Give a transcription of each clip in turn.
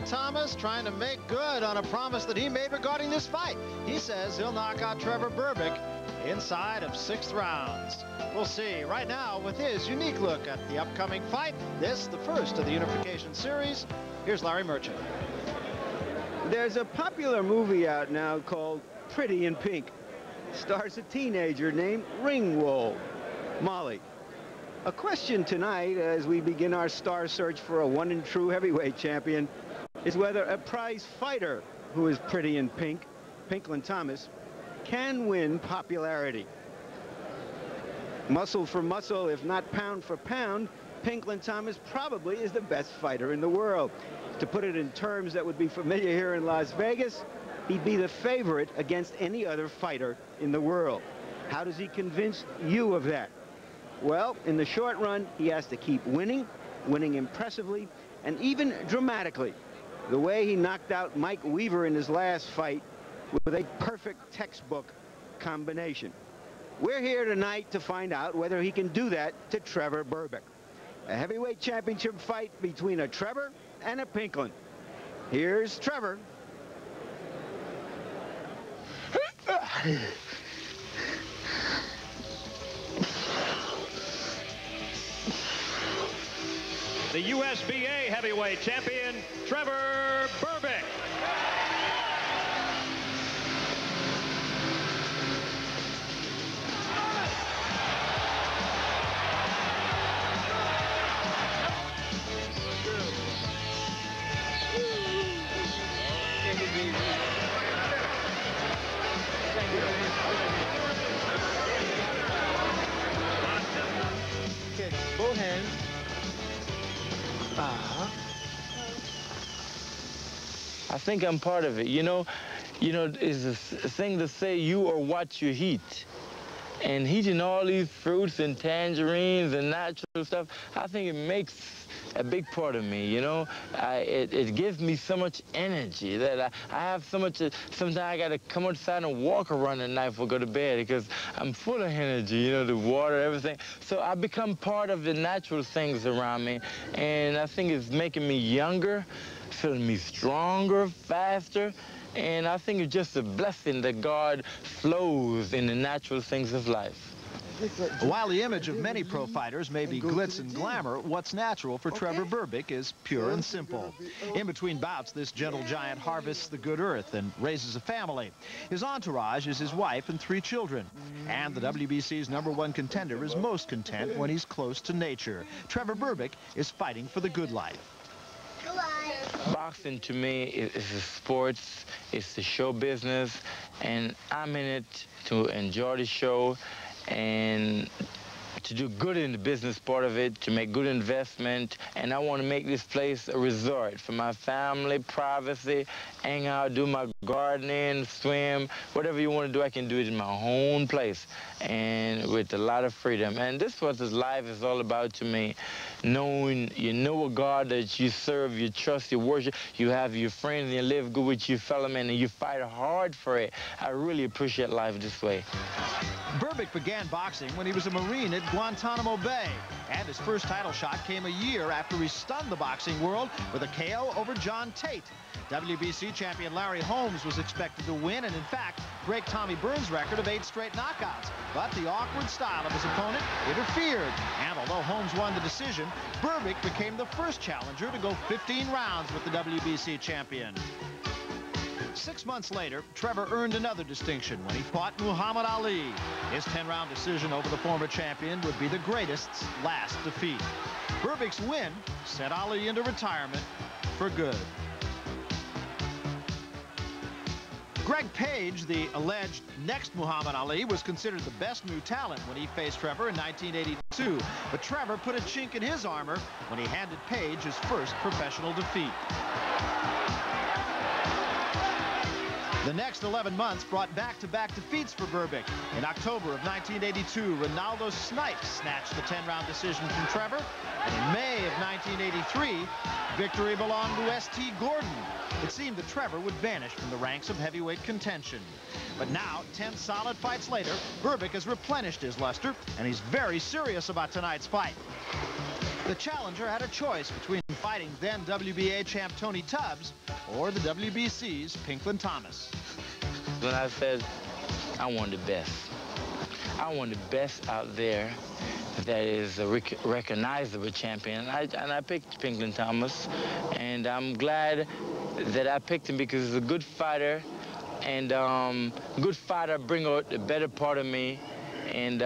Thomas trying to make good on a promise that he made regarding this fight. He says he'll knock out Trevor Berbick inside of 6 rounds. We'll see right now with his unique look at the upcoming fight. This, the first of the unification series. Here's Larry Merchant. There's a popular movie out now called Pretty in Pink. Stars a teenager named Ringwald. Molly, a question tonight as we begin our star search for a one and true heavyweight champion is whether a prize fighter who is pretty in pink, Pinklon Thomas, can win popularity. Muscle for muscle, if not pound for pound, Pinklon Thomas probably is the best fighter in the world. To put it in terms that would be familiar here in Las Vegas, he'd be the favorite against any other fighter in the world. How does he convince you of that? Well, in the short run, he has to keep winning, winning impressively, and even dramatically. The way he knocked out Mike Weaver in his last fight with a perfect textbook combination. We're here tonight to find out whether he can do that to Trevor Berbick. A heavyweight championship fight between a Trevor and a Pinklon. Here's Trevor. The USBA heavyweight champion, Trevor Berbick. Okay, both hands. I think I'm part of it. You know, it's a thing to say you are what you eat. And eating all these fruits and tangerines and natural stuff, I think it makes a big part of me, you know. It gives me so much energy that I have so much, sometimes I got to come outside and walk around at night before I go to bed because I'm full of energy, you know, the water, everything. So I become part of the natural things around me, and I think it's making me younger, feeling me stronger, faster. And I think it's just a blessing that God flows in the natural things of life. While the image of many pro fighters may be glitz and glamour, what's natural for Trevor Berbick is pure and simple. In between bouts, this gentle giant harvests the good earth and raises a family. His entourage is his wife and 3 children. And the WBC's #1 contender is most content when he's close to nature. Trevor Berbick is fighting for the good life. Boxing to me is a sports, it's the show business, and I'm in it to enjoy the show and to do good in the business part of it, to make good investment, and I want to make this place a resort for my family, privacy, hang out, do my gardening, swim, whatever you want to do, I can do it in my own place and with a lot of freedom. And this is what this life is all about to me, knowing you know a God that you serve, you trust, you worship, you have your friends, and you live good with your fellow men, and you fight hard for it. I really appreciate life this way. Berbick began boxing when he was a Marine at Guantanamo Bay, and his first title shot came a year after he stunned the boxing world with a KO over John Tate. WBC champion Larry Holmes was expected to win and, in fact, break Tommy Burns' record of 8 straight knockouts. But the awkward style of his opponent interfered, and although Holmes won the decision, Berbick became the first challenger to go 15 rounds with the WBC champion. 6 months later, Trevor earned another distinction when he fought Muhammad Ali. His 10-round decision over the former champion would be the greatest's last defeat. Berbick's win sent Ali into retirement for good. Greg Page, the alleged next Muhammad Ali, was considered the best new talent when he faced Trevor in 1982. But Trevor put a chink in his armor when he handed Page his first professional defeat. The next 11 months brought back-to-back defeats for Berbick. In October of 1982, Ronaldo Snipes snatched the 10-round decision from Trevor. And in May of 1983, victory belonged to S.T. Gordon. It seemed that Trevor would vanish from the ranks of heavyweight contention. But now, 10 solid fights later, Berbick has replenished his luster, and he's very serious about tonight's fight. The challenger had a choice between fighting then WBA champ Tony Tubbs or the WBC's Pinklon Thomas. When I said I want the best, I want the best out there that is a recognizable champion. And I picked Pinklon Thomas, and I'm glad that I picked him because he's a good fighter, and good fighter bring out the better part of me, and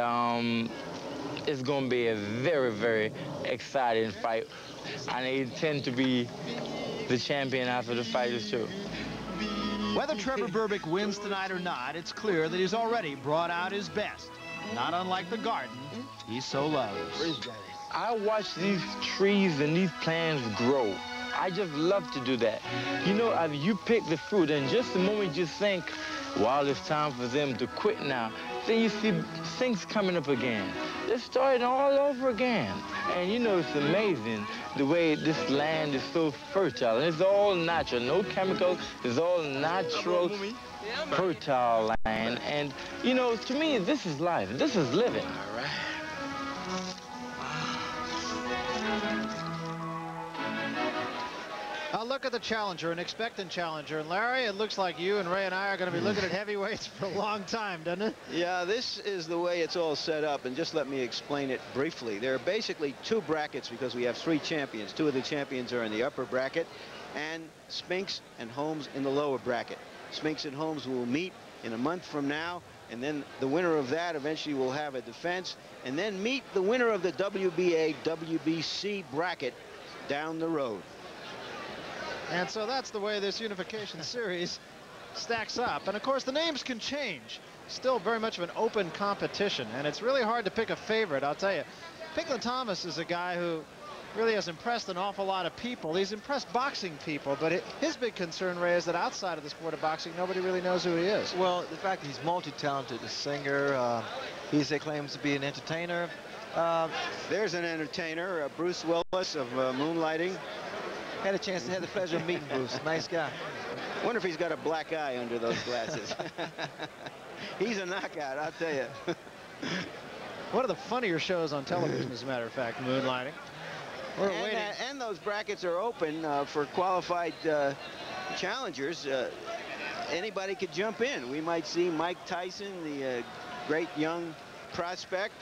it's going to be a very, very exciting fight. And I intend to be the champion after the fight is true. Whether Trevor Berbick wins tonight or not, it's clear that he's already brought out his best. Not unlike the garden he so loves. I watch these trees and these plants grow. I just love to do that. You know, you pick the fruit, and just the moment you think, wow, it's time for them to quit now, then you see things coming up again. They're starting all over again. And you know, it's amazing the way this land is so fertile. And it's all natural, no chemicals. It's all natural, fertile land. And, you know, to me, this is life. This is living. All right. Look at the challenger, an expectant challenger. And Larry, it looks like you and Ray and I are going to be looking at heavyweights for a long time, doesn't it? Yeah, this is the way it's all set up, and just let me explain it briefly. There are basically two brackets because we have three champions. Two of the champions are in the upper bracket, and Spinks and Holmes in the lower bracket. Spinks and Holmes will meet in a month from now, and then the winner of that eventually will have a defense, and then meet the winner of the WBA, WBC bracket down the road. And so that's the way this unification series stacks up. And of course, the names can change. Still very much of an open competition, and it's really hard to pick a favorite, I'll tell you. Pinklon Thomas is a guy who really has impressed an awful lot of people. He's impressed boxing people, but his big concern, Ray, is that outside of the sport of boxing, nobody really knows who he is. Well, the fact that he's multi-talented, a singer, he claims to be an entertainer. There's an entertainer, Bruce Willis of Moonlighting. Had a chance to have the pleasure of meeting Bruce. Nice guy. Wonder if he's got a black eye under those glasses. He's a knockout, I'll tell you. One of the funnier shows on television, as a matter of fact, Moonlighting. We're waiting. And those brackets are open for qualified challengers. Anybody could jump in. We might see Mike Tyson, the great young prospect,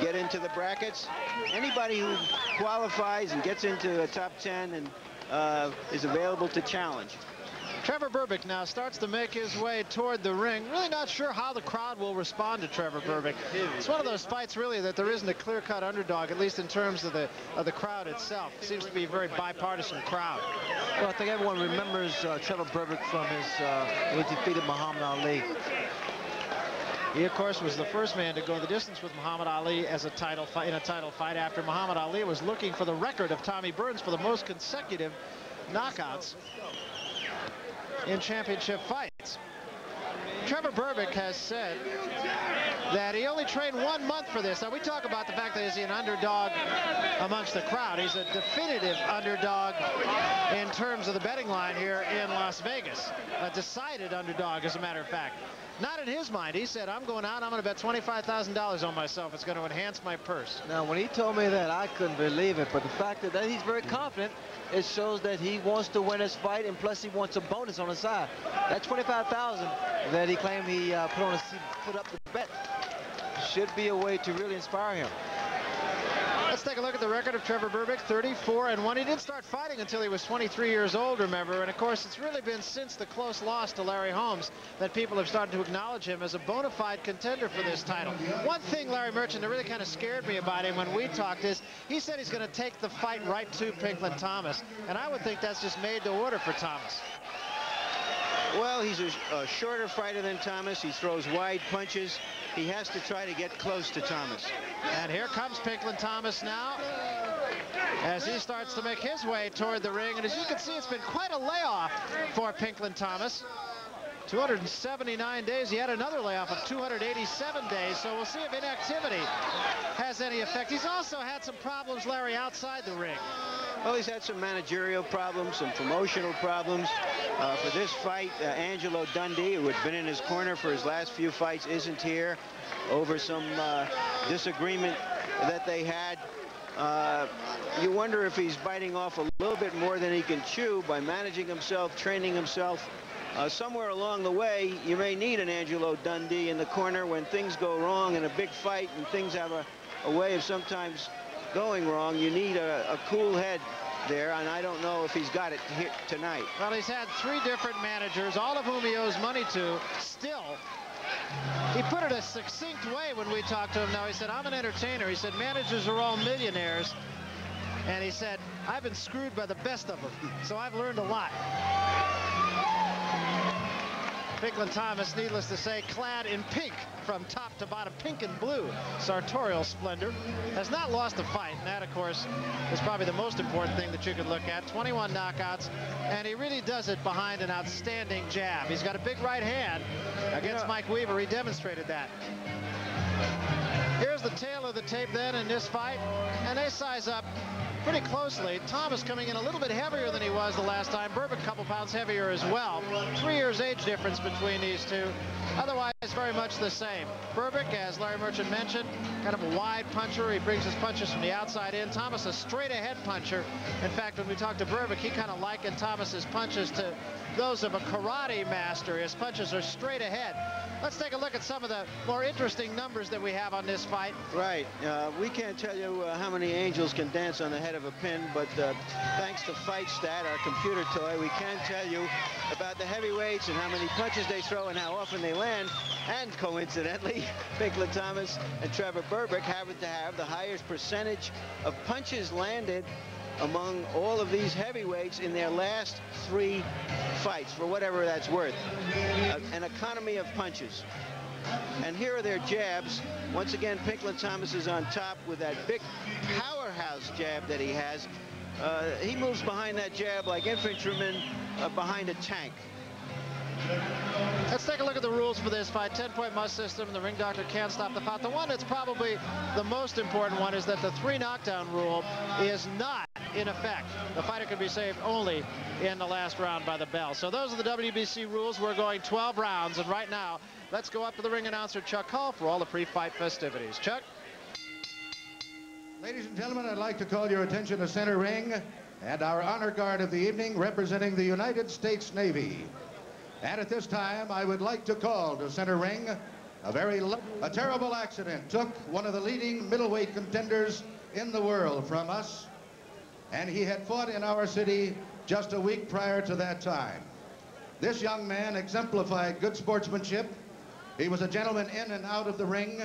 get into the brackets. Anybody who qualifies and gets into a top 10 and is available to challenge. Trevor Berbick now starts to make his way toward the ring. Really not sure how the crowd will respond to Trevor Berbick. It's one of those fights, really, that there isn't a clear-cut underdog, at least in terms of the crowd itself. It seems to be a very bipartisan crowd. Well, I think everyone remembers Trevor Berbick from his when he defeated Muhammad Ali. He, of course, was the first man to go the distance with Muhammad Ali as a title fight, in a title fight, after Muhammad Ali was looking for the record of Tommy Burns for the most consecutive knockouts in championship fights. Trevor Berbick has said that he only trained 1 month for this. Now, we talk about the fact that he's an underdog amongst the crowd. He's a definitive underdog in terms of the betting line here in Las Vegas. A decided underdog, as a matter of fact. Not in his mind. He said, I'm going out, I'm going to bet $25,000 on myself. It's going to enhance my purse. Now, when he told me that, I couldn't believe it. But the fact that he's very confident, it shows that he wants to win his fight, and plus he wants a bonus on the side. That $25,000 that he claimed he put up the bet should be a way to really inspire him. Let's take a look at the record of Trevor Berbick, 34-1. He didn't start fighting until he was 23 years old, remember. And, of course, it's really been since the close loss to Larry Holmes that people have started to acknowledge him as a bona fide contender for this title. One thing, Larry Merchant, that really kind of scared me about him when we talked is he said he's going to take the fight right to Pinklon Thomas. And I would think that's just made to order for Thomas. Well, he's a shorter fighter than Thomas. He throws wide punches. He has to try to get close to Thomas. And here comes Pinklon Thomas now as he starts to make his way toward the ring. And as you can see, it's been quite a layoff for Pinklon Thomas. 279 days. He had another layoff of 287 days. So we'll see if inactivity has any effect. He's also had some problems, Larry, outside the ring. Well, he's had some managerial problems, some promotional problems. For this fight, Angelo Dundee, who had been in his corner for his last few fights, isn't here over some disagreement that they had. You wonder if he's biting off a little bit more than he can chew by managing himself, training himself. Somewhere along the way, you may need an Angelo Dundee in the corner when things go wrong in a big fight and things have a way of sometimes going wrong. You need a cool head there, and I don't know if he's got it here tonight. Well, he's had 3 different managers, all of whom he owes money to. Still, he put it a succinct way when we talked to him. Now, he said, I'm an entertainer. He said, managers are all millionaires. And he said, I've been screwed by the best of them, so I've learned a lot. Pinklon Thomas, needless to say, clad in pink from top to bottom, pink and blue, sartorial splendor, has not lost a fight. And that, of course, is probably the most important thing that you could look at. 21 knockouts, and he really does it behind an outstanding jab. He's got a big right hand against Mike Weaver. He demonstrated that. Here's the tail of the tape then in this fight, and they size up pretty closely. Thomas coming in a little bit heavier than he was the last time. Berbick a couple pounds heavier as well. 3 years age difference between these two. Otherwise, very much the same. Berbick, as Larry Merchant mentioned, kind of a wide puncher. He brings his punches from the outside in. Thomas, a straight ahead puncher. In fact, when we talked to Berbick, he kind of likened Thomas's punches to those of a karate master. His punches are straight ahead. Let's take a look at some of the more interesting numbers that we have on this fight. Right. We can't tell you how many angels can dance on the head of a pin, but thanks to FightStat, our computer toy, we can tell you about the heavyweights and how many punches they throw and how often they land. And coincidentally, Pinklon Thomas and Trevor Berbick happen to have the highest percentage of punches landed among all of these heavyweights in their last 3 fights, for whatever that's worth. An economy of punches. And here are their jabs. Once again, Pinklon Thomas is on top with that big powerhouse jab that he has. He moves behind that jab like infantrymen behind a tank. Let's take a look at the rules for this fight. 10-point must system. The ring doctor can't stop the fight. The one that's probably the most important one is that the 3 knockdown rule is not in effect. The fighter can be saved only in the last round by the bell. So those are the WBC rules. We're going 12 rounds, and right now, let's go up to the ring announcer, Chuck Hull, for all the pre-fight festivities. Chuck? Ladies and gentlemen, I'd like to call your attention to center ring and our honor guard of the evening representing the United States Navy. And at this time, I would like to call to center ring a terrible accident took one of the leading middleweight contenders in the world from us, and he had fought in our city just a week prior to that time. This young man exemplified good sportsmanship. He was a gentleman in and out of the ring.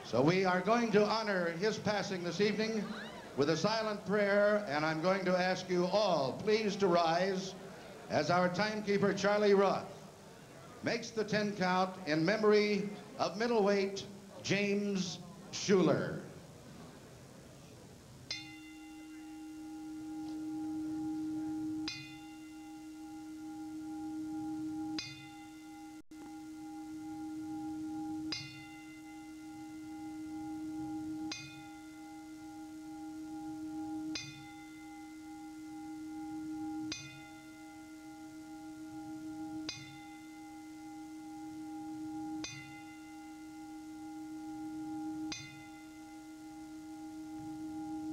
So we are going to honor his passing this evening with a silent prayer, and I'm going to ask you all please to rise as our timekeeper Charlie Roth makes the 10 count in memory of middleweight James Schuler.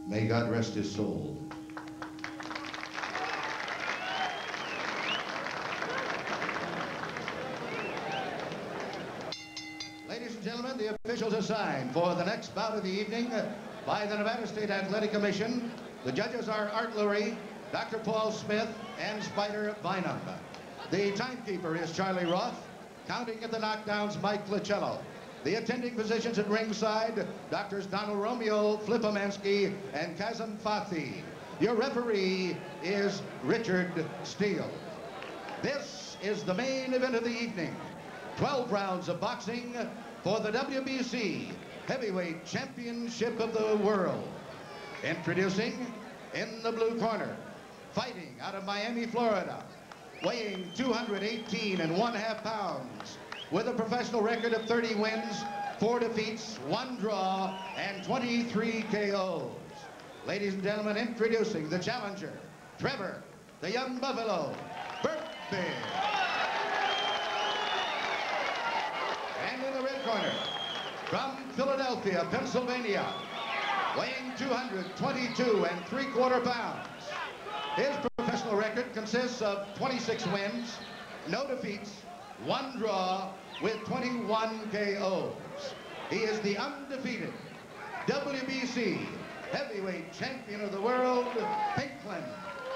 May God rest his soul. Ladies and gentlemen, the officials assigned for the next bout of the evening by the Nevada State Athletic Commission. The judges are Art Lurie, Dr. Paul Smith, and Spider Bynum. The timekeeper is Charlie Roth. Counting at the knockdowns, Mike Flicello. The attending physicians at ringside, Doctors Donald Romeo, Flipomansky, and Kazem Fathi. Your referee is Richard Steele. This is the main event of the evening. 12 rounds of boxing for the WBC Heavyweight Championship of the World. Introducing in the blue corner, fighting out of Miami, Florida, weighing 218.5 pounds, with a professional record of 30 wins, 4 defeats, 1 draw, and 23 KOs. Ladies and gentlemen, introducing the challenger, Trevor, the Young Buffalo, Berbick. And in the red corner, from Philadelphia, Pennsylvania, weighing 222 3/4 pounds. His professional record consists of 26 wins, no defeats, 1 draw, with 21 KOs. He is the undefeated WBC heavyweight champion of the world, Pinklon,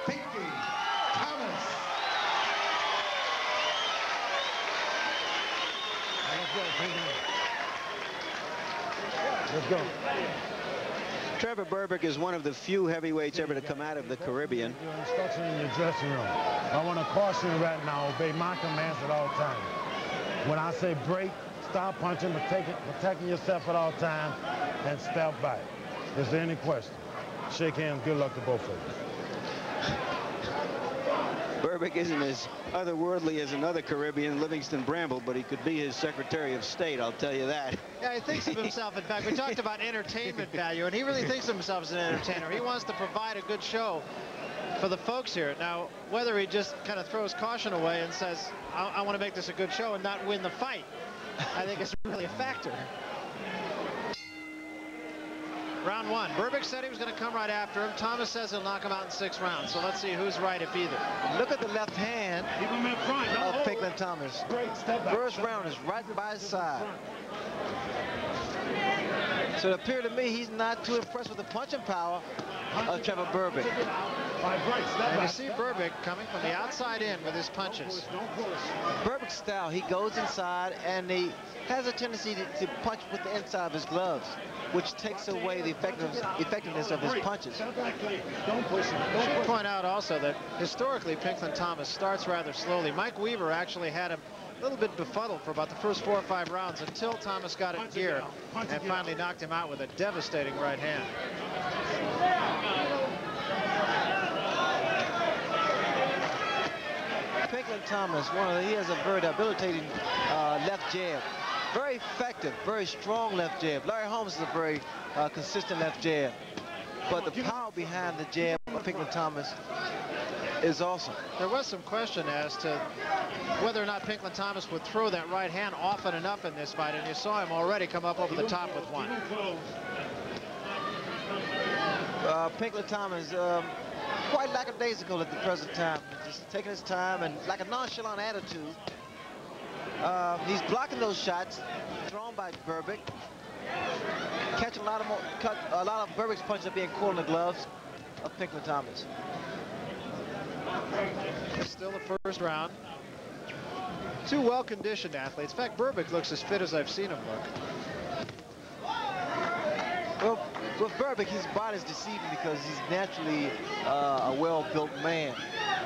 Pinky Thomas. Let's go. Trevor Berbick is one of the few heavyweights ever to come out of the Caribbean. Your instruction in your dressing room. I want to caution you right now, obey my commands at all times. When I say break, stop punching, protecting yourself at all times, and step back. Is there any question? Shake hands. Good luck to both of you. Berbick isn't as otherworldly as another Caribbean, Livingston Bramble, but he could be his Secretary of State, I'll tell you that. Yeah, he thinks of himself. In fact, we talked about entertainment value, and he really thinks of himself as an entertainer. He wants to provide a good show for the folks here. Now, whether he just kind of throws caution away and says, I want to make this a good show and not win the fight, I think it's really a factor. Round 1. Berbick said he was going to come right after him. Thomas says he'll knock him out in 6 rounds. So let's see who's right if either. Look at the left hand of Pinklon Thomas. First round is right by his side. So it appeared to me he's not too impressed with the punching power of Trevor Berbick. And you see Berbick coming from the outside in with his punches. Berbick's style, he goes inside and he has a tendency to punch with the inside of his gloves, which takes away the effectiveness of his punches. I should point out also that historically Pinklon Thomas starts rather slowly. Mike Weaver actually had him a little bit befuddled for about the first 4 or 5 rounds until Thomas got in gear and finally knocked him out with a devastating right hand. Pinklon Thomas, he has a very debilitating left jab. Very effective, very strong left jab. Larry Holmes is a very consistent left jab. But the power behind the jab of Pinklon Thomas is awesome. There was some question as to whether or not Pinklon Thomas would throw that right hand often enough in this fight, and you saw him already come up over the top with one. Pinklon Thomas, quite lackadaisical at the present time, just taking his time and like a nonchalant attitude. He's blocking those shots thrown by Berbick, catching a lot of Berbick's punches are being caught in the gloves of Pinklon Thomas. It's still the first round. 2 well-conditioned athletes. In fact, Berbick looks as fit as I've seen him look. Well, with Berbick, his body's deceiving because he's naturally a well-built man,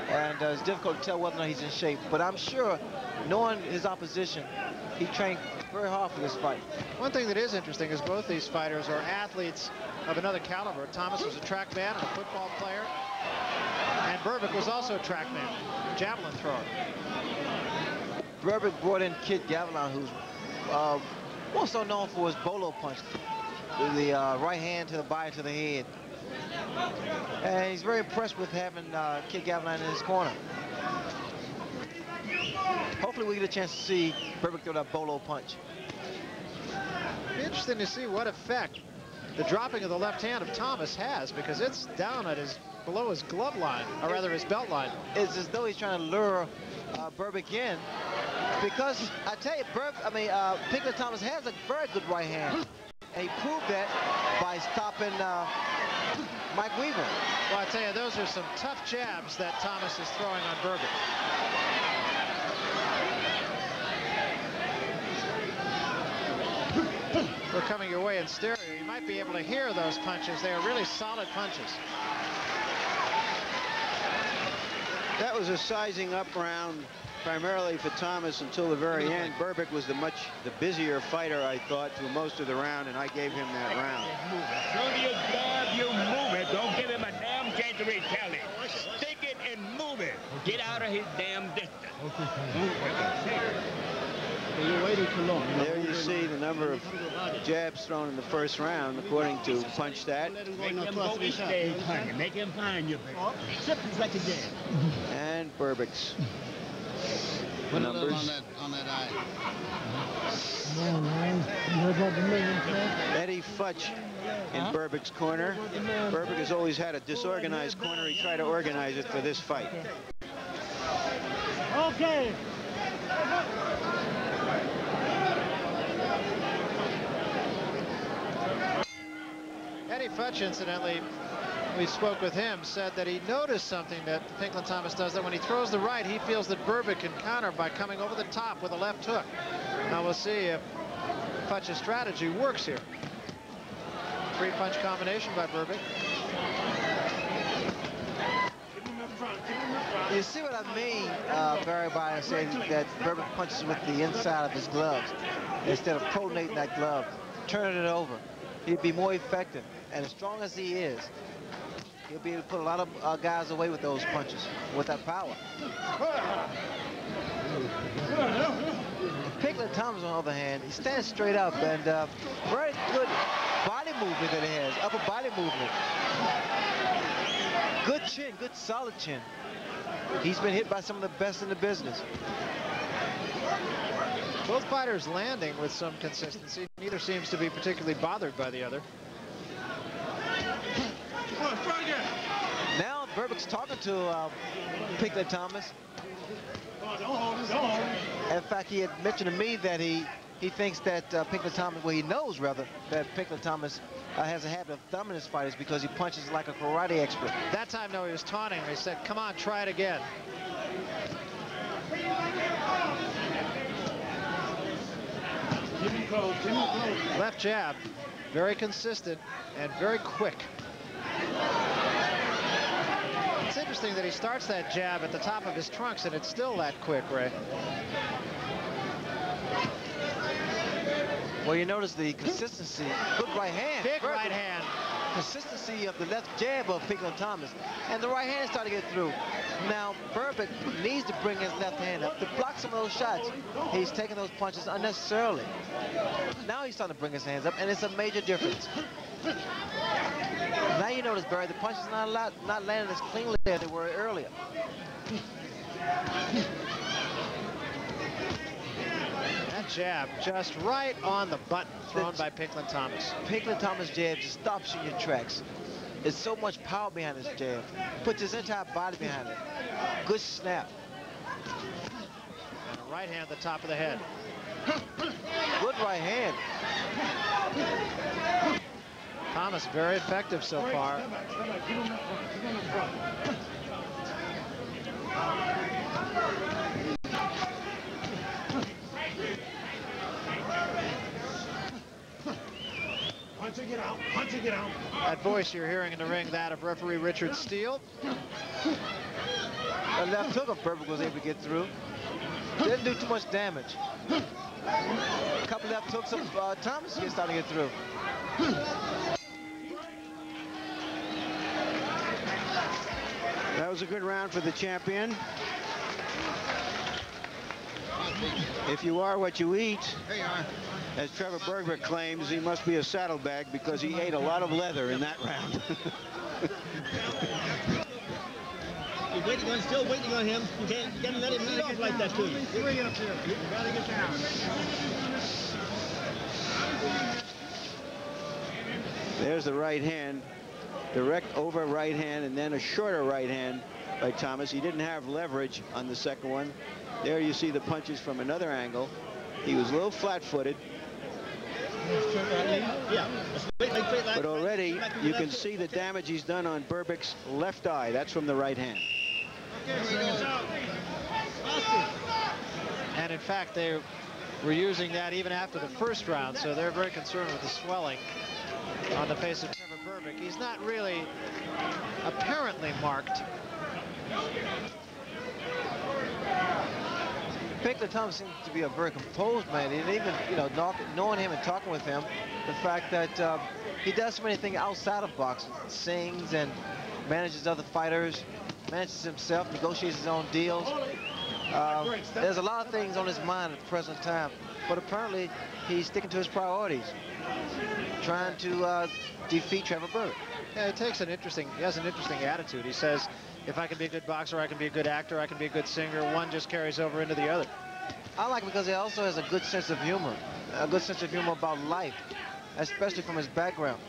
and it's difficult to tell whether or not he's in shape. But I'm sure, knowing his opposition, he trained very hard for this fight. One thing that is interesting is both these fighters are athletes of another caliber. Thomas was a track man and a football player, and Berbick was also a track man, javelin thrower. Berbick brought in Kid Gavilan, who's also known for his bolo punch, with the right hand to the body to the head. And he's very impressed with having Kid Gavilan in his corner. Hopefully we get a chance to see Berbick throw that bolo punch. Be interesting to see what effect the dropping of the left hand of Thomas has, because it's down at below his glove line, or rather his belt line. It's as though he's trying to lure Berbick in, because I tell you, Pinklon Thomas has a very good right hand, and he proved that by stopping Mike Weaver. Well, I tell you, those are some tough jabs that Thomas is throwing on Berbick. We're coming your way in stereo. You might be able to hear those punches. They are really solid punches. That was a sizing up round primarily for Thomas until the very end. Berbick was the busier fighter, I thought, through most of the round, and I gave him that round. Soon you grab, you move it. Don't give him a damn chance to retaliate. Stick it and move it. Get out of his damn distance. You waited too long. There you see the number of jabs thrown in the first round, according to PunchStat. Make him go each day, honey. Make him find you, baby. Except he's like a jab. And Berbick's Put numbers. on that eye. Eddie Futch in Berbick's corner. Berbick has always had a disorganized corner. He tried to organize it for this fight. Okay. Eddie Futch, incidentally, we spoke with him, said that he noticed something that Pinklon Thomas does, that when he throws the right, he feels that Berbick can counter by coming over the top with a left hook. Now we'll see if Futch's strategy works here. Three-punch combination by Berbick. You see what I mean, Barry, by saying that Berbick punches with the inside of his gloves instead of pronating that glove, turning it over. He'd be more effective. And as strong as he is, he'll be able to put a lot of guys away with those punches, with that power. Pinklon Thomas, on the other hand, he stands straight up, and very good body movement that he has, upper body movement. Good chin, good solid chin. He's been hit by some of the best in the business. Both fighters landing with some consistency. Neither seems to be particularly bothered by the other. Now Berbick's talking to Pinklon Thomas. In fact, he had mentioned to me that he thinks that Pinklon Thomas, well, he knows rather, that Pinklon Thomas has a habit of thumbing his fighters because he punches like a karate expert. That time, though, he was taunting him. He said, come on, try it again. Left jab, very consistent and very quick. It's interesting that he starts that jab at the top of his trunks and it's still that quick, Ray. Well, you notice the consistency. Good right hand. Big right hand. Consistency of the left jab of Pinklon Thomas. And the right hand is starting to get through. Now, Berbick needs to bring his left hand up to block some of those shots. He's taking those punches unnecessarily. Now he's starting to bring his hands up, and it's a major difference. Now you notice, Barry, the punches not landing as cleanly as they were earlier. That jab just right on the button thrown by Pinklon Thomas. Pinklon Thomas' jab just stops you in your tracks. There's so much power behind his jab. Puts his entire body behind it. Good snap. And a right hand at the top of the head. Good right hand. Thomas very effective so far. Punch it out, punch it out. That voice you're hearing in the ring, that of referee Richard Steele. The left hook of Berbick was able to get through. Didn't do too much damage. A couple left hooks of Thomas is starting to get through. That was a good round for the champion. If you are what you eat, as Trevor Berbick claims, he must be a saddlebag because he ate a lot of leather in that round. You're still waiting on him. You can't let him lead off like that to you. Bring it up here. You gotta get down. There's the right hand, direct over right hand, and then a shorter right hand by Thomas. He didn't have leverage on the second one. There you see the punches from another angle. He was a little flat-footed. But already you can see the damage he's done on Berbick's left eye. That's from the right hand. And in fact, they were using that even after the first round, so they're very concerned with the swelling on the face of Trevor Berbick. He's not really apparently marked. Pinklon Thomas seems to be a very composed man, and even, you know, knowing him and talking with him, the fact that he does so many things outside of boxing, sings and manages other fighters, manages himself, negotiates his own deals. There's a lot of things on his mind at the present time, but apparently he's sticking to his priorities, trying to defeat Trevor Berbick. Yeah, he has an interesting attitude. He says, if I can be a good boxer, I can be a good actor, I can be a good singer. One just carries over into the other. I like him because he also has a good sense of humor, a good sense of humor about life. especially from his background.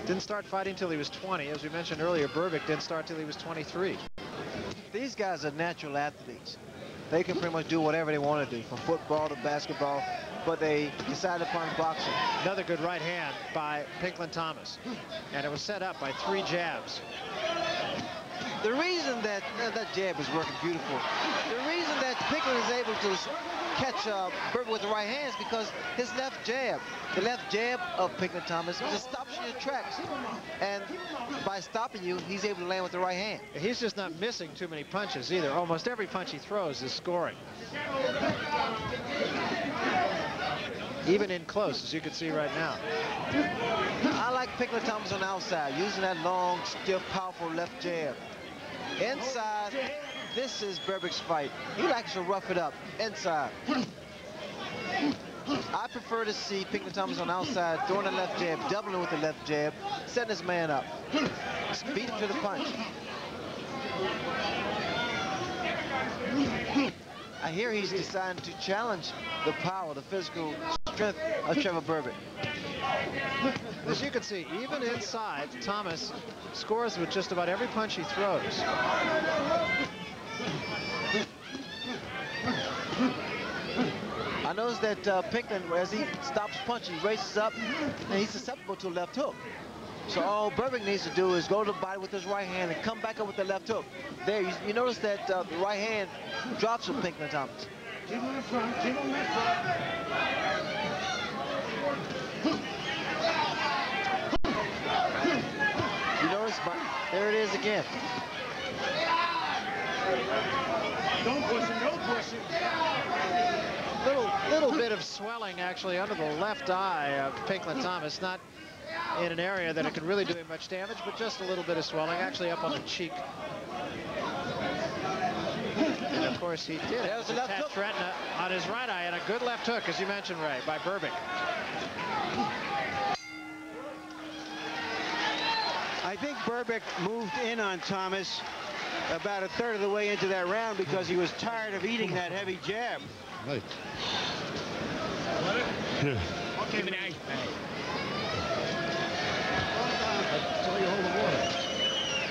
Didn't start fighting till he was 20. As we mentioned earlier, Berbick didn't start till he was 23. These guys are natural athletes. They can pretty much do whatever they want to do, from football to basketball, but they decided upon boxing. Another good right hand by Pinklon Thomas. And it was set up by 3 jabs. The reason that jab is working beautiful, the reason that Pinklon is able to catch Berbick with the right hand is because his left jab, the left jab of Pinklon Thomas, just stops you in your tracks. And by stopping you, he's able to land with the right hand. He's just not missing too many punches either. Almost every punch he throws is scoring. Even in close, as you can see right now. I like Pinklon Thomas on the outside, using that long, stiff, powerful left jab. Inside, this is Berbick's fight. He likes to rough it up inside. I prefer to see Pinklon Thomas on the outside, throwing the left jab, doubling with the left jab, setting his man up. Beat him to the punch. I hear he's deciding to challenge the power, the physical strength of Trevor Berbick. As you can see, even inside, Thomas scores with just about every punch he throws. I noticed that Pinklon, as he stops punching, he races up, and he's susceptible to a left hook. So all Berbick needs to do is go to the body with his right hand and come back up with the left hook. There, you notice that the right hand drops from Pinklon Thomas. Keep him in front, keep him in front. You notice, there it is again. Don't push him, don't push him. Little bit of swelling actually under the left eye of Pinklon Thomas. Not in an area that it could really do him much damage, but just a little bit of swelling, actually up on the cheek. And of course he did attach retina on his right eye, and a good left hook, as you mentioned, Ray, by Berbick. I think Berbick moved in on Thomas about a third of the way into that round because he was tired of eating that heavy jab. Right. Okay, give me the ice bag. Tell you hold the water.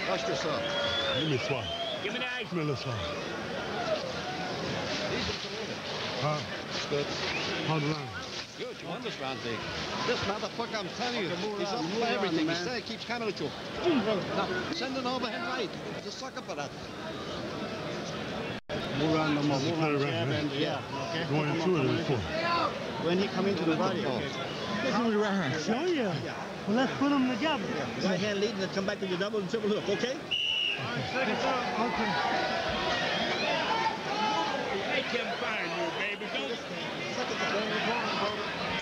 Dust yourself. Give me swallow. Give me the ice. Give me a swallow. Huh? Good. Hold the line. Good, you won this round, Big. This motherfucker, I'm telling you, he's up for everything. He said he keeps coming at you. Now, send an overhead right. He's a sucker for that. Move around no more. Move around. Yeah, okay. Going into it before. When he come into the body, okay. Sure, yeah. Well, let's put them together. Right hand lead and then come back to the double and triple hook, okay? Second time. Okay. Make him find you, baby. Don't.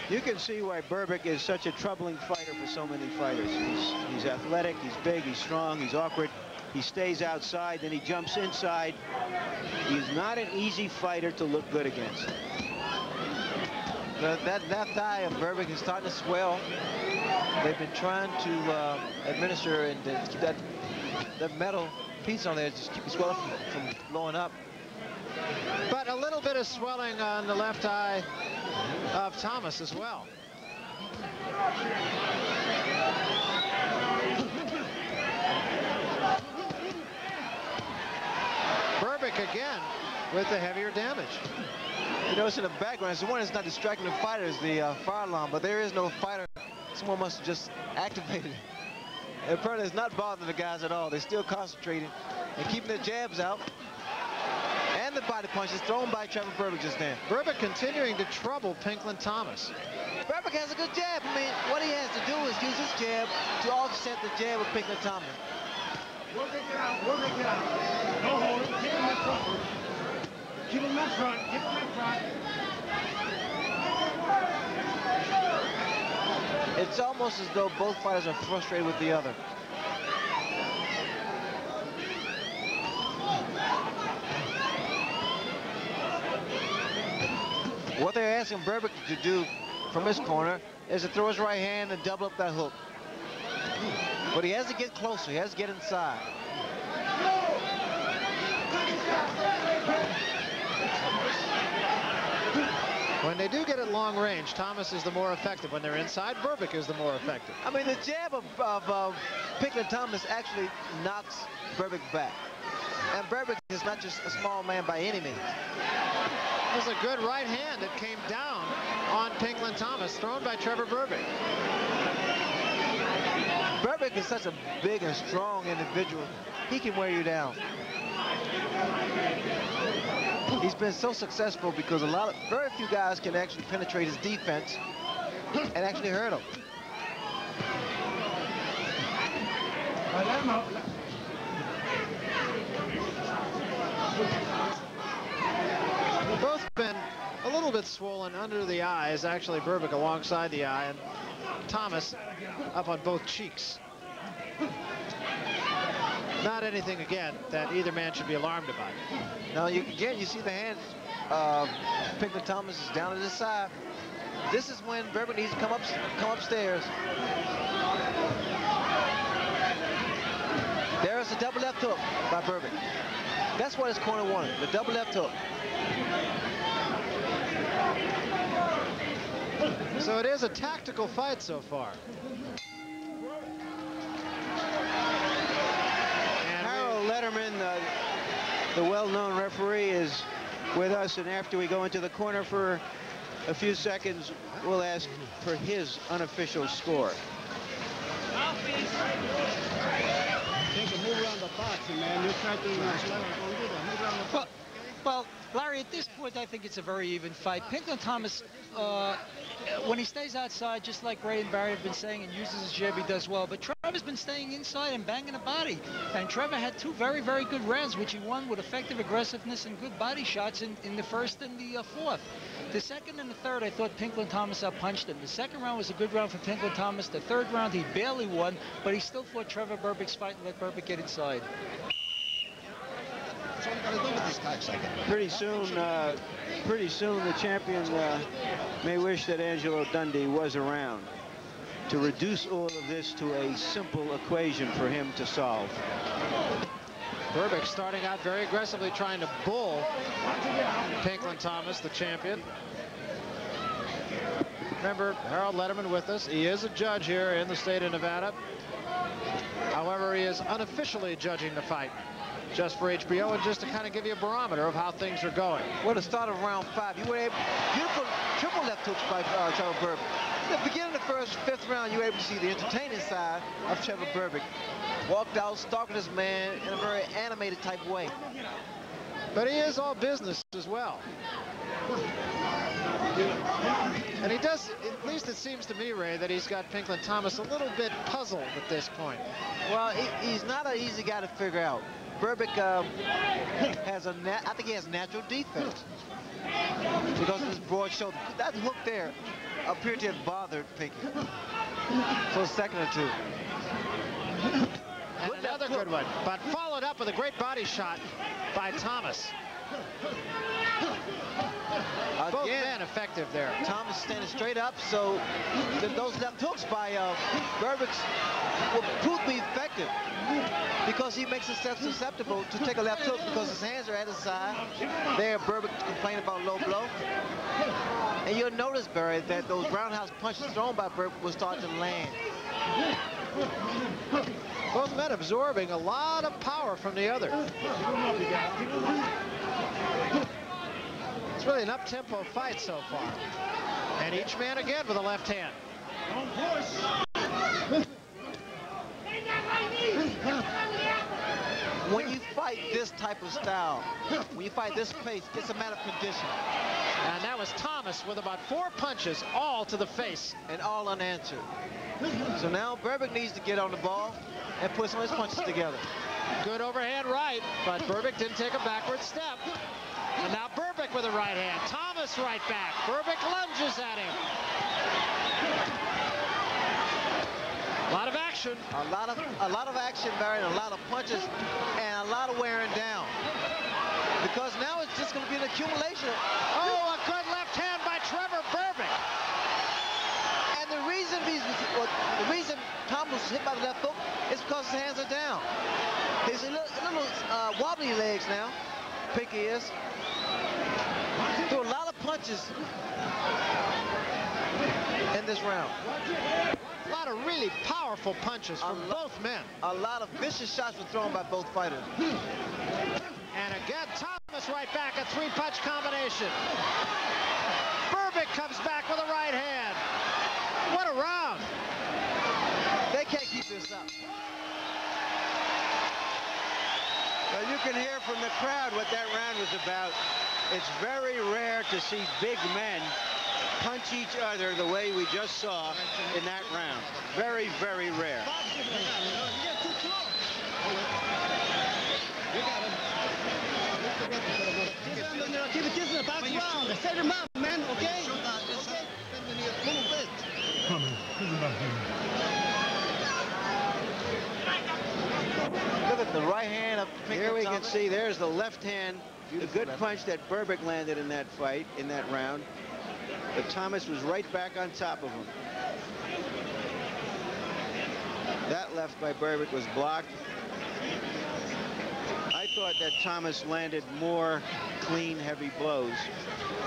You can see why Berbick is such a troubling fighter for so many fighters. He's athletic, he's big, he's strong, he's awkward. He stays outside, then he jumps inside. He's not an easy fighter to look good against. That left eye of Berbick is starting to swell. They've been trying to administer and keep that metal piece on there, just keep the swelling from blowing up. But a little bit of swelling on the left eye of Thomas as well. Berbick again with the heavier damage. You notice in the background, the one that's not distracting the fighter is the fire alarm, but there is no fighter. Someone must have just activated it. And apparently it's not bothering the guys at all. They're still concentrating and keeping their jabs out. And the body punches thrown by Trevor Berbick just then. Berbick continuing to trouble Pinklon Thomas. Berbick has a good jab. I mean, what he has to do is use his jab to offset the jab of Pinklon Thomas. Work it out, work it out. Don't hold it, keep him in front. Keep him in front, keep him in front. It's almost as though both fighters are frustrated with the other. What they're asking Berbick to do from his corner is to throw his right hand and double up that hook. But he has to get closer. He has to get inside. When they do get it long range, Thomas is the more effective. When they're inside, Berbick is the more effective. I mean, the jab of Pinklon Thomas actually knocks Berbick back. And Berbick is not just a small man by any means. It was a good right hand that came down on Pinklon Thomas, thrown by Trevor Berbick. Berbick is such a big and strong individual. He can wear you down. He's been so successful because very few guys can actually penetrate his defense and actually hurt him. They've both been a little bit swollen under the eyes, actually Berbick alongside the eye, and Thomas up on both cheeks. Not anything, again, that either man should be alarmed about. Now, again, you see the hands. Pinklon Thomas is down to the side. This is when Berbick needs to come upstairs. There's a double left hook by Berbick. That's what his corner wanted, the double left hook. So it is a tactical fight so far. Letterman, the well-known referee, is with us, and after we go into the corner for a few seconds, we'll ask for his unofficial score. Move around the boxing, man. You're trying to move around the box. Well, Larry, at this point, I think it's a very even fight. Pinklon Thomas, when he stays outside, just like Ray and Barry have been saying, and uses his jab, he does well. But Trevor's been staying inside and banging the body. And Trevor had two very, very good rounds, which he won with effective aggressiveness and good body shots in the first and the fourth. The second and the third, I thought Pinklon Thomas outpunched him. The second round was a good round for Pinklon Thomas. The third round, he barely won, but he still fought Trevor Berbick's fight and let Berbick get inside. Pretty soon the champion may wish that Angelo Dundee was around to reduce all of this to a simple equation for him to solve. Berbick starting out very aggressively, trying to bull Pinklon Thomas, the champion. Remember, Harold Letterman with us. He is a judge here in the state of Nevada. However, he is unofficially judging the fight, just for HBO and just to kind of give you a barometer of how things are going. Well, the start of round 5, you were able, beautiful triple left hooks by Trevor Berbick. At the beginning of the fifth round, you were able to see the entertaining side of Trevor Berbick. Walked out, stalking his man in a very animated type way. But he is all business as well. And he does, at least it seems to me, Ray, that he's got Pinklon Thomas a little bit puzzled at this point. Well, he's not an easy guy to figure out. Berbick has I think he has natural defense because of his broad shoulder. That hook there appeared to have bothered Pinky for a second or two. And another good one, but followed up with a great body shot by Thomas. Both men effective there. Thomas standing straight up, so those left hooks by Berbick will prove to be effective because he makes himself susceptible to take a left hook because his hands are at his side. There, Berbick complaining about low blow. And you'll notice, Barry, that those roundhouse punches thrown by Berbick will start to land. Both men absorbing a lot of power from the other. It's really an up-tempo fight so far. And each man again with a left hand. When you fight this type of style, when you fight this pace, it's a matter of condition. And that was Thomas with about 4 punches, all to the face. And all unanswered. So now Berbick needs to get on the ball and put some of his punches together. Good overhand right, but Berbick didn't take a backward step. And now Berbick with a right hand. Thomas right back. Berbick lunges at him. A lot of action. A lot of action, Barry, and a lot of punches and a lot of wearing down. Because now it's just going to be an accumulation. Oh, a good left hand by Trevor Berbick. And the reason Thomas was hit by the left hook is because his hands are down. He's a little wobbly legs now. Pinky is. Threw a lot of punches in this round. A lot of really powerful punches from both men. A lot of vicious shots were thrown by both fighters. And again, Thomas right back, a three-punch combination. Berbick comes back with a right hand. What a round. They can't keep this up. Well, you can hear from the crowd what that round was about. It's very rare to see big men punch each other the way we just saw in that round. Very, very rare. Keep it just in the box round. Set him up, man, okay? Look at the right hand of Pinklon. Here we can see there's the left hand, the good punch that Berbick landed in that fight, in that round. But Thomas was right back on top of him. That left by Berbick was blocked. I thought that Thomas landed more clean, heavy blows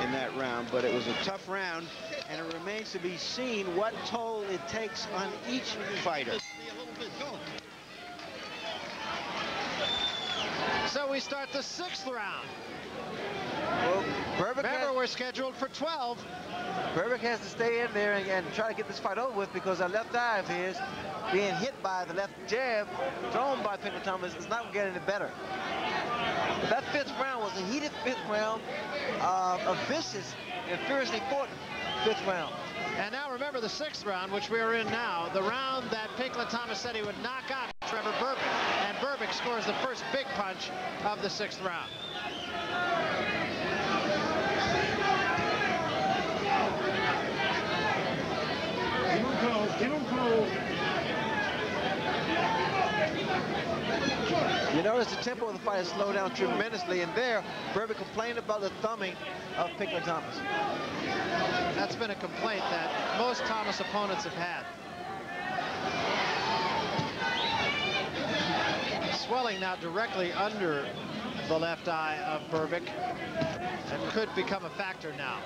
in that round, but it was a tough round, and it remains to be seen what toll it takes on each fighter. So we start the 6th round. Well, Remember, we're scheduled for 12. Berbick has to stay in there and try to get this fight over with, because that left eye of his being hit by the left jab thrown by Pinklon Thomas is not getting any better. But that 5th round was a heated 5th round, a vicious and fiercely fought 5th round. And now remember the 6th round, which we are in now, the round that Pinklon Thomas said he would knock out Trevor Berbick. And Berbick scores the first big punch of the 6th round. Keep him close. You notice the tempo of the fight has slowed down tremendously, and there, Berbick complained about the thumbing of Pinklon Thomas. That's been a complaint that most Thomas opponents have had. Swelling now directly under the left eye of Berbick, and could become a factor now.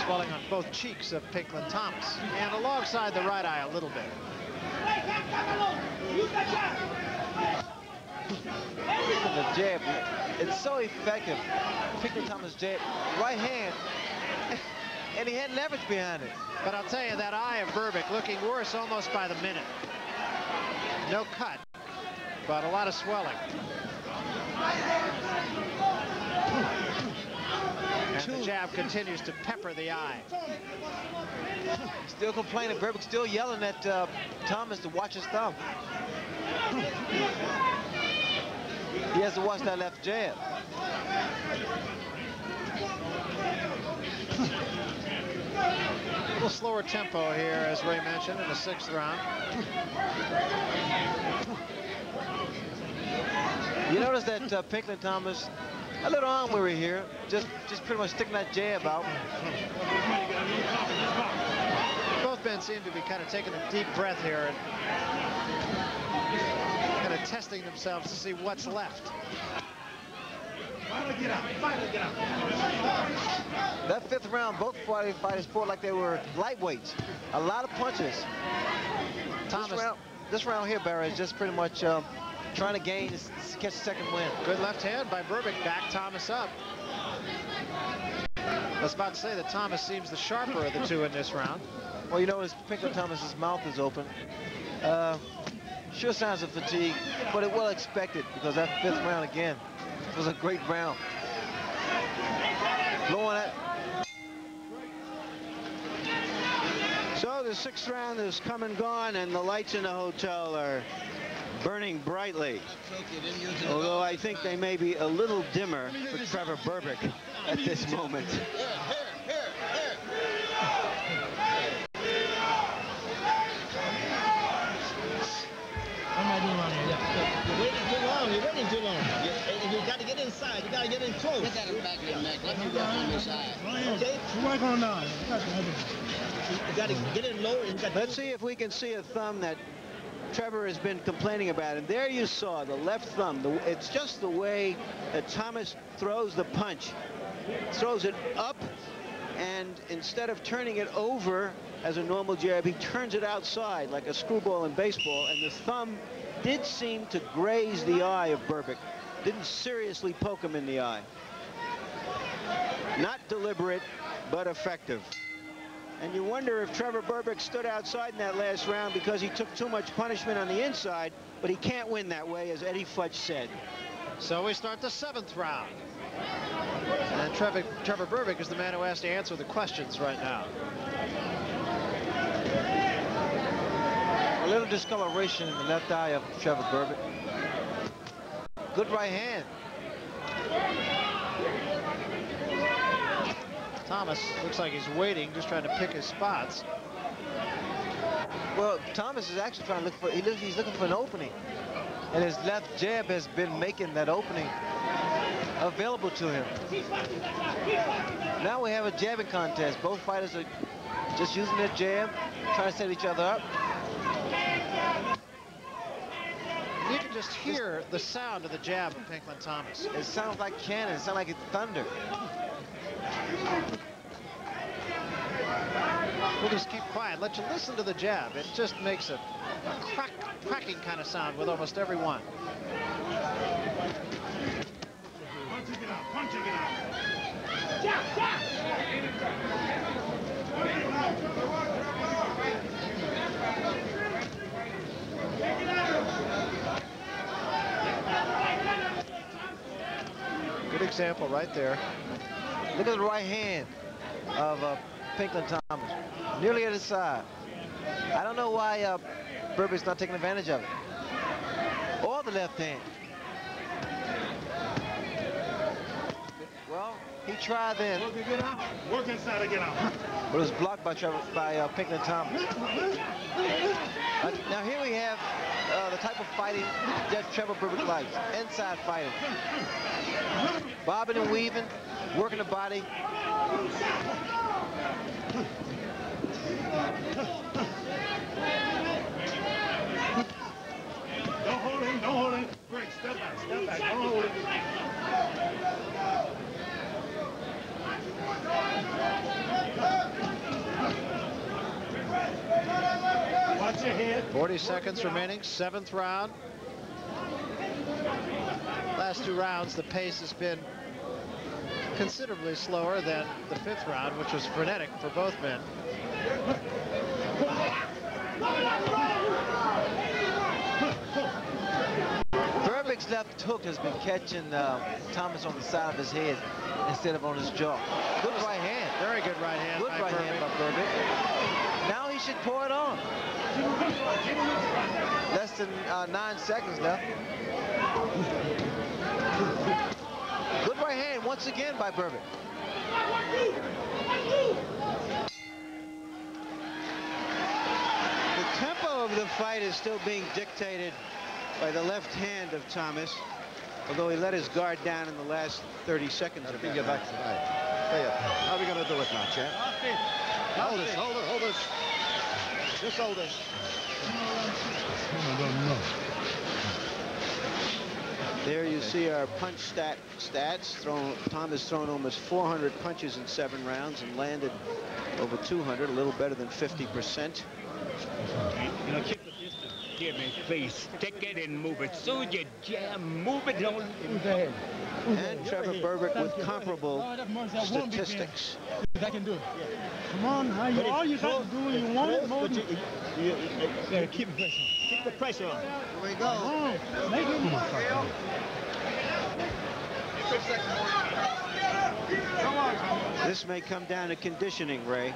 Swelling on both cheeks of Pinklon Thomas, and alongside the right eye a little bit. The jab, it's so effective. Pinklon Thomas jab, right hand, and he had leverage behind it. But I'll tell you, that eye of Berbick looking worse almost by the minute. No cut, but a lot of swelling. And the jab continues to pepper the eye. Still complaining. Berbick still yelling at Thomas to watch his thumb. He has to watch that left jab. A little slower tempo here, as Ray mentioned, in the 6th round. You notice that Pinklon Thomas, a little arm weary here, just pretty much sticking that jab out. Both men seem to be kind of taking a deep breath here and kind of testing themselves to see what's left. Finally get out. Finally get out. That 5th round, both fighters fought like they were lightweights. A lot of punches. Thomas. This round here, Barry, is just pretty much trying to gain, catch the second win. Good left hand by Berbick, back Thomas up. I was about to say that Thomas seems the sharper of the two in this round. Well, you notice Pinklon Thomas's mouth is open. Sure signs of fatigue, but it well expected, because that 5th round again was a great round. Blowing it. So the 6th round has come and gone, and the lights in the hotel are burning brightly. Although I think they may be a little dimmer for Trevor Berbick at this moment. What am I doing around here? You're waiting too long. You're waiting too long. You got to get inside. You got to get in close. Look at him back of your neck. Let me work on this side. Okay? You work on that. You got to get in low. Let's see if we can see a thumb that Trevor has been complaining about. And there you saw the left thumb. It's just the way that Thomas throws the punch. Throws it up, and instead of turning it over as a normal jab, he turns it outside like a screwball in baseball, and the thumb did seem to graze the eye of Berbick. Didn't seriously poke him in the eye. Not deliberate, but effective. And you wonder if Trevor Berbick stood outside in that last round because he took too much punishment on the inside, but he can't win that way, as Eddie Futch said. So we start the 7th round. And Trevor Berbick is the man who has to answer the questions right now. A little discoloration in the left eye of Trevor Berbick. Good right hand. Thomas looks like he's waiting, just trying to pick his spots. Well, Thomas is actually trying to look for, he's looking for an opening. And his left jab has been making that opening available to him. Now we have a jabbing contest. Both fighters are just using their jab, trying to set each other up. You can just hear the sound of the jab of Pinklon Thomas. It sounds like cannon. It sounds like it's thunder. We'll just keep quiet. Let you listen to the jab. It just makes a cracking kind of sound with almost every one. Punching it out. Punching it out. Good example right there. Look at the right hand of Pinklon Thomas, nearly at his side. I don't know why Berbick's not taking advantage of it. Or the left hand. Well, he tried then. Work it out. Work inside and get out. But it was blocked by Pinklon Thomas. Now here we have the type of fighting that Trevor Berbick likes. Inside fighting. Bobbing and weaving, working the body. Don't hold him, don't hold him. Break, step back, don't hold him. Watch your head. 40 seconds remaining, 7th round. Last 2 rounds, the pace has been considerably slower than the 5th round, which was frenetic for both men. Berbick's left hook has been catching Thomas on the side of his head instead of on his jaw. Good right hand. Very good right hand. Good right hand by Berbick. Now he should pour it on. Less than 9 seconds left. Good right hand once again by Berbick. The tempo of the fight is still being dictated by the left hand of Thomas, although he let his guard down in the last 30 seconds of that. Back tonight. How are we going to do it now, champ? Hold this, hold it, hold this. Just hold this. There you see our punch stats. Thomas thrown almost 400 punches in 7 rounds and landed over 200, a little better than 50%. You know, keep the distance. Give me face. Take it and move it. Soon you jam, move it. Don't leave the head. And Trevor Berbick with comparable statistics. I can do it. Come on, all you got to do when you want it, more. Keep the pressure on. Keep the pressure on. Here we go. Make it. This may come down to conditioning, Ray.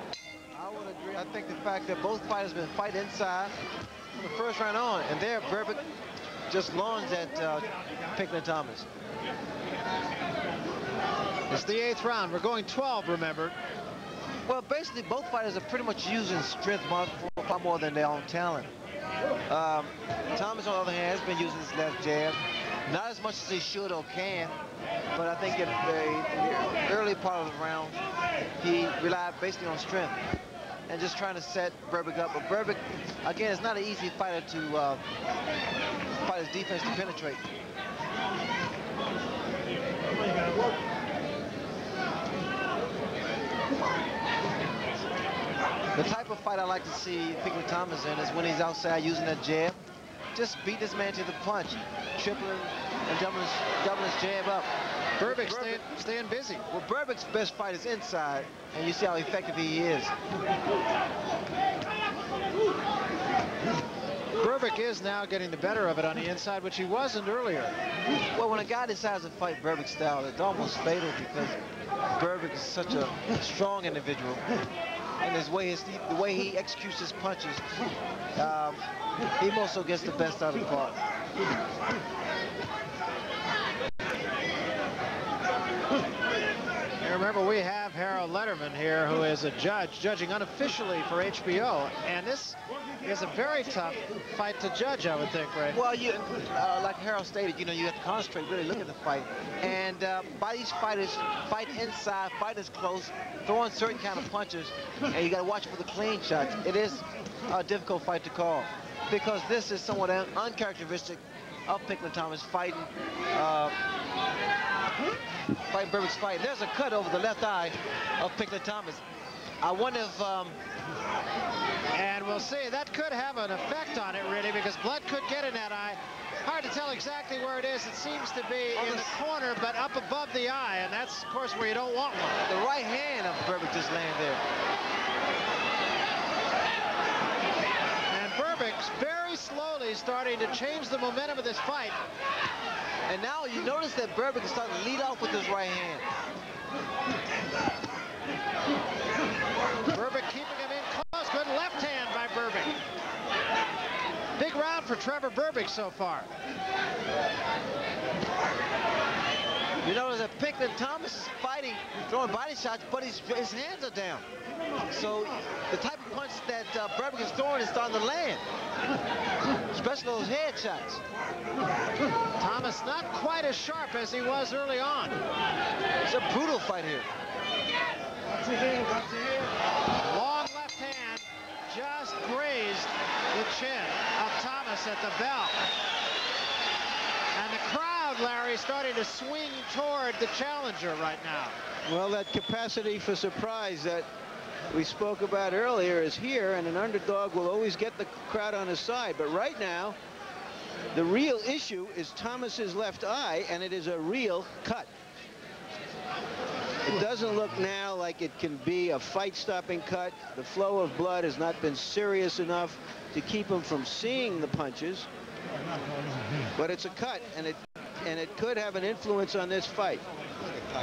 I would agree. I think the fact that both fighters have been fighting inside from the first round on, and there Berbick just lunged at Pinklon Thomas. It's the 8th round. We're going 12, remember. Well, basically, both fighters are pretty much using strength far more than their own talent. Thomas, on the other hand, has been using his left jab. Not as much as he should or can, but I think in the early part of the round, he relied basically on strength. and just trying to set Berbick up. But Berbick, again, it's not an easy fighter to fight his defense to penetrate. The type of fight I like to see Pinklon Thomas in is when he's outside using that jab. Just beat this man to the punch, tripling and doubling his jab up. Berbick staying busy. Well, Berbick's best fight is inside, and you see how effective he is. Berbick is now getting the better of it on the inside, which he wasn't earlier. Well, when a guy decides to fight Berbick's style, it's almost fatal because Berbick is such a strong individual. And the way he executes his punches, he also gets the best out of the part. Remember, we have Harold Letterman here, who is a judge, judging unofficially for HBO, and this is a very tough fight to judge, I would think, Ray. Well, like Harold stated, you know, you have to concentrate, really look at the fight. And by these fighters, fight inside, fight is close, throwing certain kind of punches, and you got to watch for the clean shots. It is a difficult fight to call because this is somewhat uncharacteristic of Pinklon Thomas fighting Berbick's fight. There's a cut over the left eye of Pinklon Thomas. I wonder if... and we'll see. That could have an effect on it, really, because blood could get in that eye. Hard to tell exactly where it is. It seems to be in the corner, but up above the eye, and that's, of course, where you don't want one. The right hand of Berbick just laying there. And Berbick's very slowly starting to change the momentum of this fight. And now you notice that Berbick is starting to lead off with his right hand. Berbick keeping him in close. Good left hand by Berbick. Big round for Trevor Berbick so far. You notice that Pinklon Thomas is fighting, throwing body shots, but his hands are down. So the type of punch that Berbick is throwing is starting to land, especially those head shots. Thomas not quite as sharp as he was early on. It's a brutal fight here. Long left hand just grazed the chin of Thomas at the bell. And the crowd, Larry, starting to swing toward the challenger right now. Well, that capacity for surprise that we spoke about earlier is here, and an underdog will always get the crowd on his side. But right now, the real issue is Thomas's left eye, and it is a real cut. It doesn't look now like it can be a fight-stopping cut. The flow of blood has not been serious enough to keep him from seeing the punches. But it's a cut, and it could have an influence on this fight.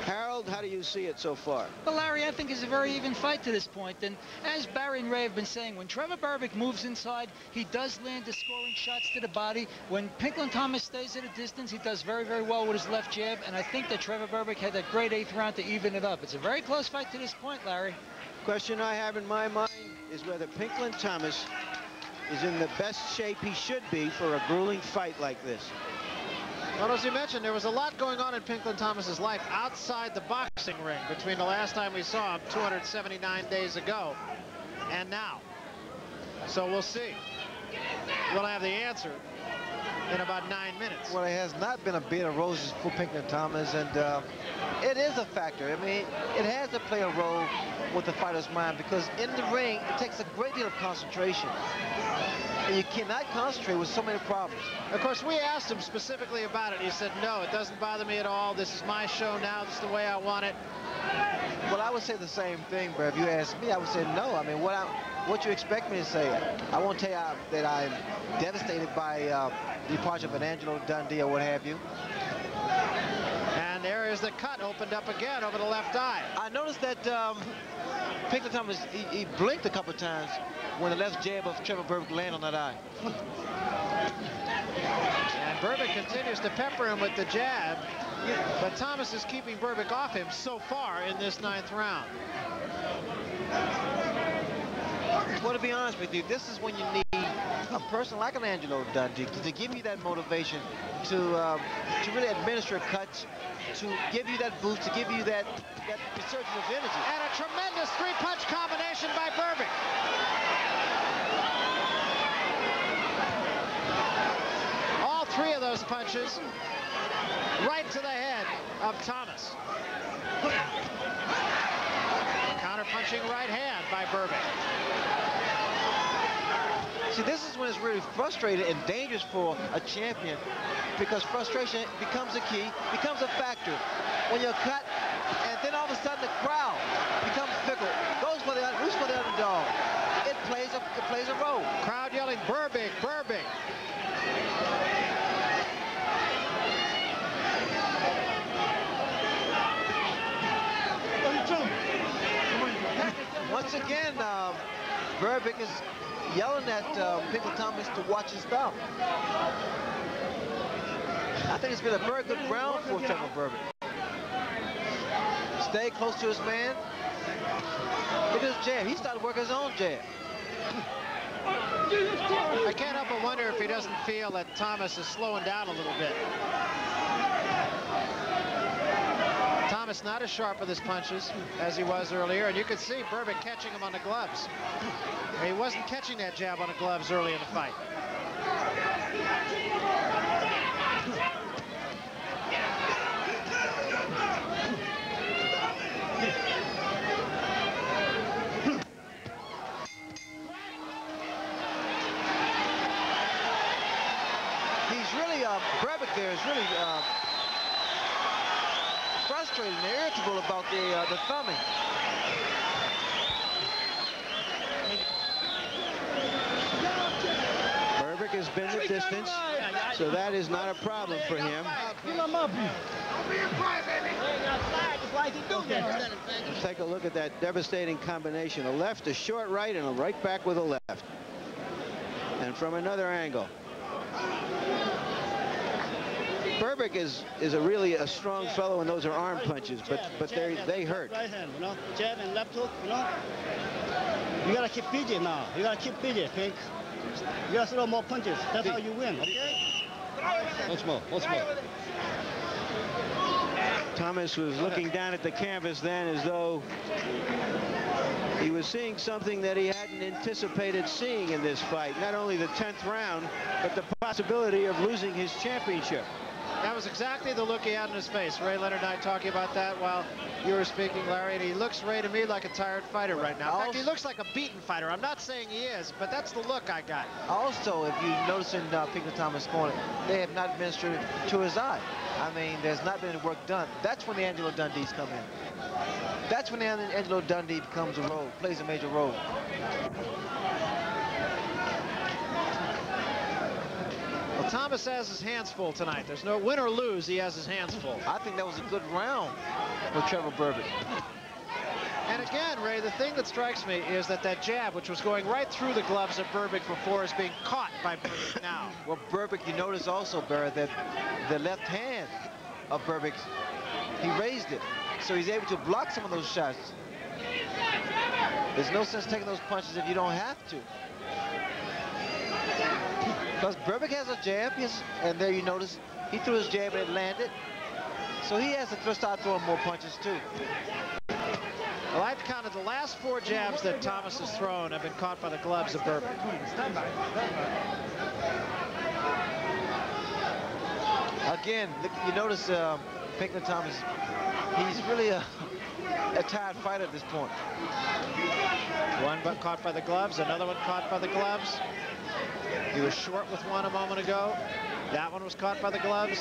Harold, how do you see it so far? Well, Larry, I think it's a very even fight to this point. And as Barry and Ray have been saying, when Trevor Berbick moves inside, he does land the scoring shots to the body. When Pinklon Thomas stays at a distance, he does very, very well with his left jab. And I think that Trevor Berbick had that great 8th round to even it up. It's a very close fight to this point, Larry. Question I have in my mind is whether Pinklon Thomas is in the best shape he should be for a grueling fight like this. Well, as you mentioned, there was a lot going on in Pinklon Thomas's life outside the boxing ring between the last time we saw him 279 days ago and now. So we'll see. We'll have the answer in about 9 minutes. Well, it has not been a bed of roses for Pinklon Thomas, and it is a factor. I mean, it has to play a role with the fighter's mind because in the ring, it takes a great deal of concentration. And you cannot concentrate with so many problems. Of course, we asked him specifically about it. He said, no, it doesn't bother me at all. This is my show now. This is the way I want it. Well, I would say the same thing, Brad. If you ask me, I would say no. I mean, what you expect me to say? I won't tell you that I'm devastated by the departure of an Angelo Dundee or what have you. And there is the cut opened up again over the left eye. I noticed that Pinklon Thomas, he blinked a couple of times when the left jab of Trevor Berbick landed on that eye. And Berbick continues to pepper him with the jab, but Thomas is keeping Berbick off him so far in this 9th round. Well, to be honest with you, this is when you need a person like an Angelo Dundee to give you that motivation to really administer cuts, to give you that boost, to give you that resurgence of energy. And a tremendous three-punch combination by Berbick. All three of those punches right to the head of Thomas. Counter-punching right hand by Berbick. See, this is when it's really frustrating and dangerous for a champion, because frustration becomes a key, becomes a factor. When you're cut, and then all of a sudden the crowd becomes fickle, goes for the underdog. It plays a role. Crowd yelling, Berbick, Berbick. Once again, Berbick is yelling at Pinklon Thomas to watch his stop. I think it's been a very good round for Trevor Berbick. Stay close to his man. Look at his jab. He started working his own jab. I can't help but wonder if he doesn't feel that Thomas is slowing down a little bit. Thomas not as sharp with his punches as he was earlier, and you could see Berbick catching him on the gloves. He wasn't catching that jab on the gloves early in the fight. He's really, Berbick there is really frustrated and irritable about the thumbing. Berbick has been the distance, so that is not a problem for him. Let's take a look at that devastating combination. A left, a short right, and a right back with a left. And from another angle. Berbick is really a strong fellow, and those are arm punches, but they hurt. Right hand, you know, jab and left hook, you know. You gotta keep busy now. You gotta keep busy, Pink. You gotta throw more punches. That's how you win, okay? Once more, once more. Thomas was looking down at the canvas then as though he was seeing something that he hadn't anticipated seeing in this fight. Not only the 10th round, but the possibility of losing his championship. That was exactly the look he had in his face. Ray Leonard and I talking about that while you were speaking, Larry, and he looks, Ray, to me like a tired fighter right now. In fact, he looks like a beaten fighter. I'm not saying he is, but that's the look I got. Also, if you notice in Pinklon Thomas' corner, they have not administered to his eye. I mean, there's not been any work done. That's when the Angelo Dundees come in. That's when the Angelo Dundee becomes a role, plays a major role. Well, Thomas has his hands full tonight. There's no win or lose. He has his hands full. I think that was a good round for Trevor Berbick. And again, Ray, the thing that strikes me is that jab, which was going right through the gloves of Berbick before, is being caught by Berbick now. Well, Berbick, you notice also, Barry, that the left hand of Berbick, he raised it. So he's able to block some of those shots. There's no sense taking those punches if you don't have to. Because Berbick has a jab, and there you notice he threw his jab and it landed. So he has to start throwing more punches too. Well, I've counted the last 4 jabs that Thomas has thrown have been caught by the gloves of Berbick. Again, you notice Pinklon Thomas, he's really a tired fighter at this point. One but caught by the gloves, another one caught by the gloves. He was short with one a moment ago. That one was caught by the gloves.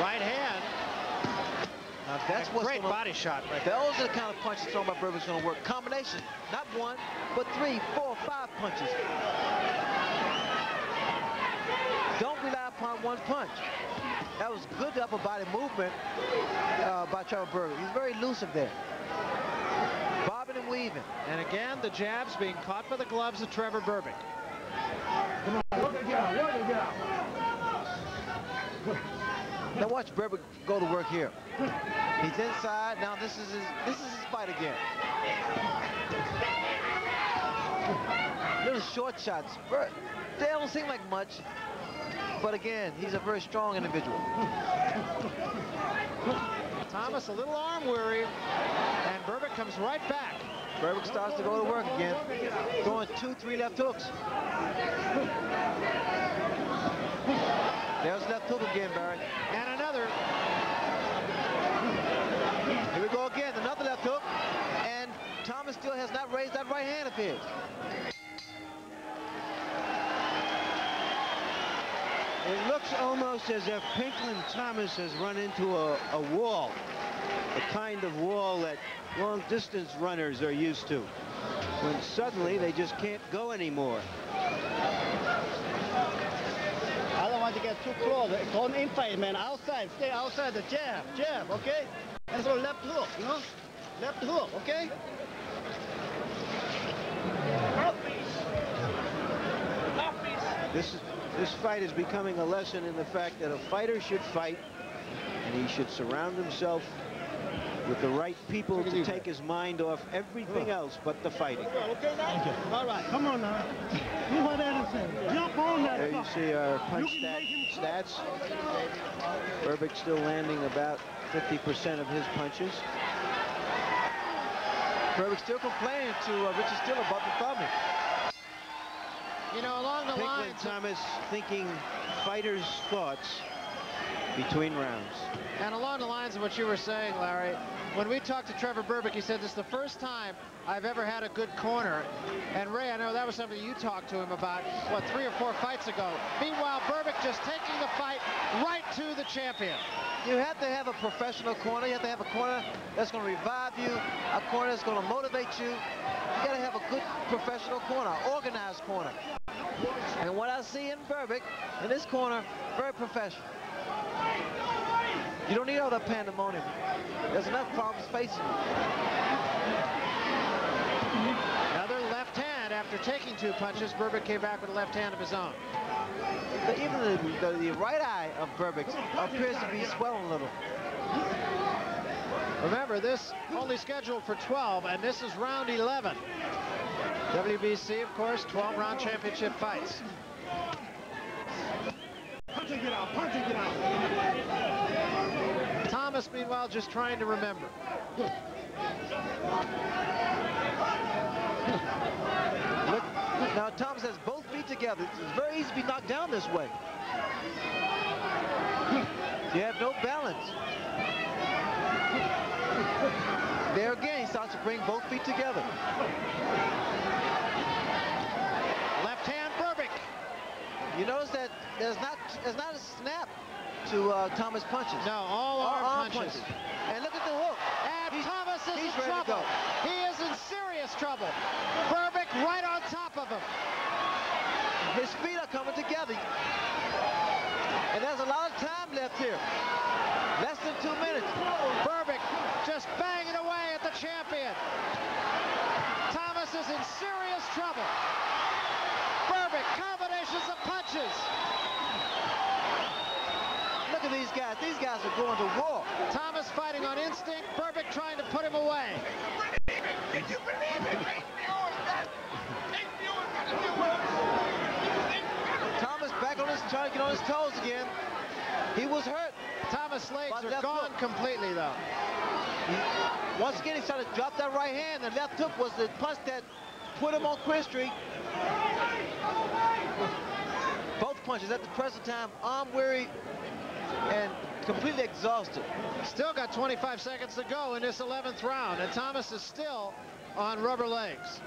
Right hand. Now that's what's great body shot right there. Those are the kind of punches thrown by Berbick's going to work. Combination, not 1, but 3, 4, 5 punches. Don't rely upon one punch. That was good upper body movement by Trevor Berbick. He's very elusive there. Bobbing and weaving. even. And again, the jabs being caught by the gloves of Trevor Berbick. Come on, work it out, work it out. Now watch Berbick go to work here. He's inside. Now this is his fight again. Little short shots. They don't seem like much, but again, he's a very strong individual. Thomas a little arm weary, and Berbick comes right back. Berbick starts to go to work again, throwing 2-3 left hooks. There's left hook again, Barry. And another. Here we go again, another left hook. And Thomas still has not raised that right hand of his. It looks almost as if Pinklon Thomas has run into a wall, the kind of wall that long-distance runners are used to, when suddenly they just can't go anymore. I don't want to get too close. Don't infight, man. Outside. Stay outside the jab. Jab, okay? And so left hook, you know? Left hook, okay? This fight is becoming a lesson in the fact that a fighter should fight, and he should surround himself with the right people to take his mind off everything else but the fighting. Okay, now? All right. Come on now. Do what Anderson. Jump on that. There you see our punch stats. Berbick still landing about 50% of his punches. Berbick still complaining to Richard Steele about the thumbing. You know, along the Pinklon lines. Thomas thinking fighters' thoughts between rounds. And along the lines of what you were saying, Larry, when we talked to Trevor Berbick, he said, this is the first time I've ever had a good corner. And Ray, I know that was something you talked to him about, what, 3 or 4 fights ago. Meanwhile, Berbick just taking the fight right to the champion. You have to have a professional corner. You have to have a corner that's going to revive you, a corner that's going to motivate you. You got to have a good professional corner, organized corner. And what I see in Berbick, in this corner, very professional. You don't need all that pandemonium. There's enough problems facing you. Another left hand after taking 2 punches. Berbick came back with a left hand of his own. Even the right eye of Berbick appears to be swelling a little. Remember, this only scheduled for 12, and this is round 11. WBC, of course, 12-round championship fights. Punch and get out, punch and get out. Thomas, meanwhile, just trying to remember. Look, now Thomas has both feet together. It's very easy to be knocked down this way. You have no balance. There again, he starts to bring both feet together. Left hand, Berbick. You notice that there's not a snap to Thomas' punches. No, all arm punches. And look at the hook. And Thomas is in ready to trouble. go. He is in serious trouble. Berbick right on top of him. His feet are coming together. And there's a lot of time left here. Less than 2 minutes. Berbick just banging away at the champion. Thomas is in serious trouble. Berbick, combinations of punches. Look at these guys. These guys are going to war. Thomas fighting on instinct. Berbick trying to put him away. Thomas back on his, trying to get on his toes again. He was hurt. Thomas' legs are gone completely, though. Once again, he started to drop that right hand. The left hook was the punch that put him on Quinn Street. Both punches at the present time, arm weary and completely exhausted. Still got 25 seconds to go in this 11th round, and Thomas is still on rubber legs.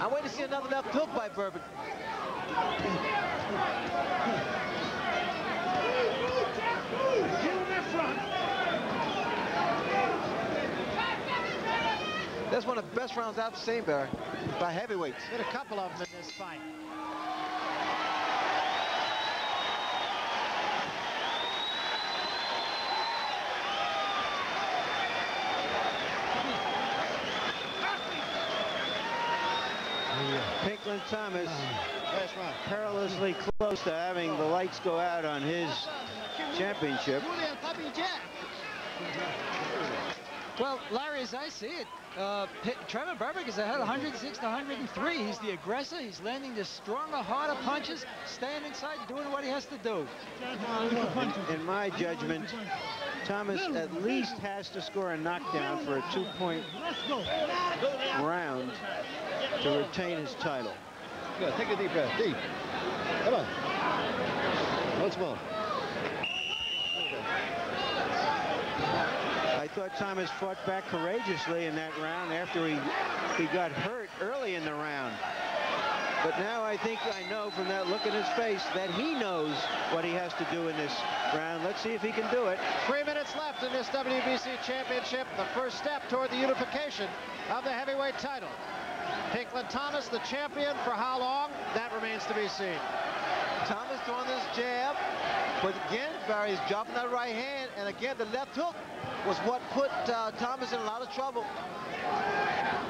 I'm waiting to see another left hook by Berbick. That's one of the best rounds I've seen, Barry, by heavyweights. Hit a couple of them in this fight. Thomas perilously close to having the lights go out on his championship. Well, Larry, as I see it, Trevor Berbick is ahead 106 to 103. He's the aggressor. He's landing the stronger, harder punches, staying inside, doing what he has to do. In my judgment, Thomas at least has to score a knockdown for a 2-point round to retain his title. Good. Take a deep breath. Deep. Come on. Once more. I thought Thomas fought back courageously in that round after he got hurt early in the round. But now I think I know from that look in his face that he knows what he has to do in this round. Let's see if he can do it. 3 minutes left in this WBC championship. The first step toward the unification of the heavyweight title. Pinklon Thomas, the champion, for how long? That remains to be seen. Thomas throwing this jab, but again, Barry is dropping that right hand, and again, the left hook was what put Thomas in a lot of trouble.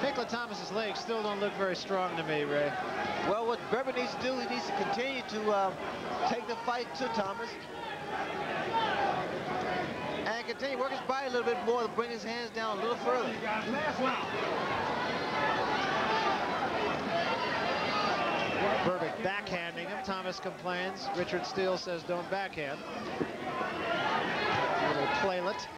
Pinklon Thomas's legs still don't look very strong to me, Ray. Well, what Berbick needs to do, he needs to continue to take the fight to Thomas. And continue to work his body a little bit more to bring his hands down a little further. Berbick backhanding him. Thomas complains. Richard Steele says don't backhand. A little playlet.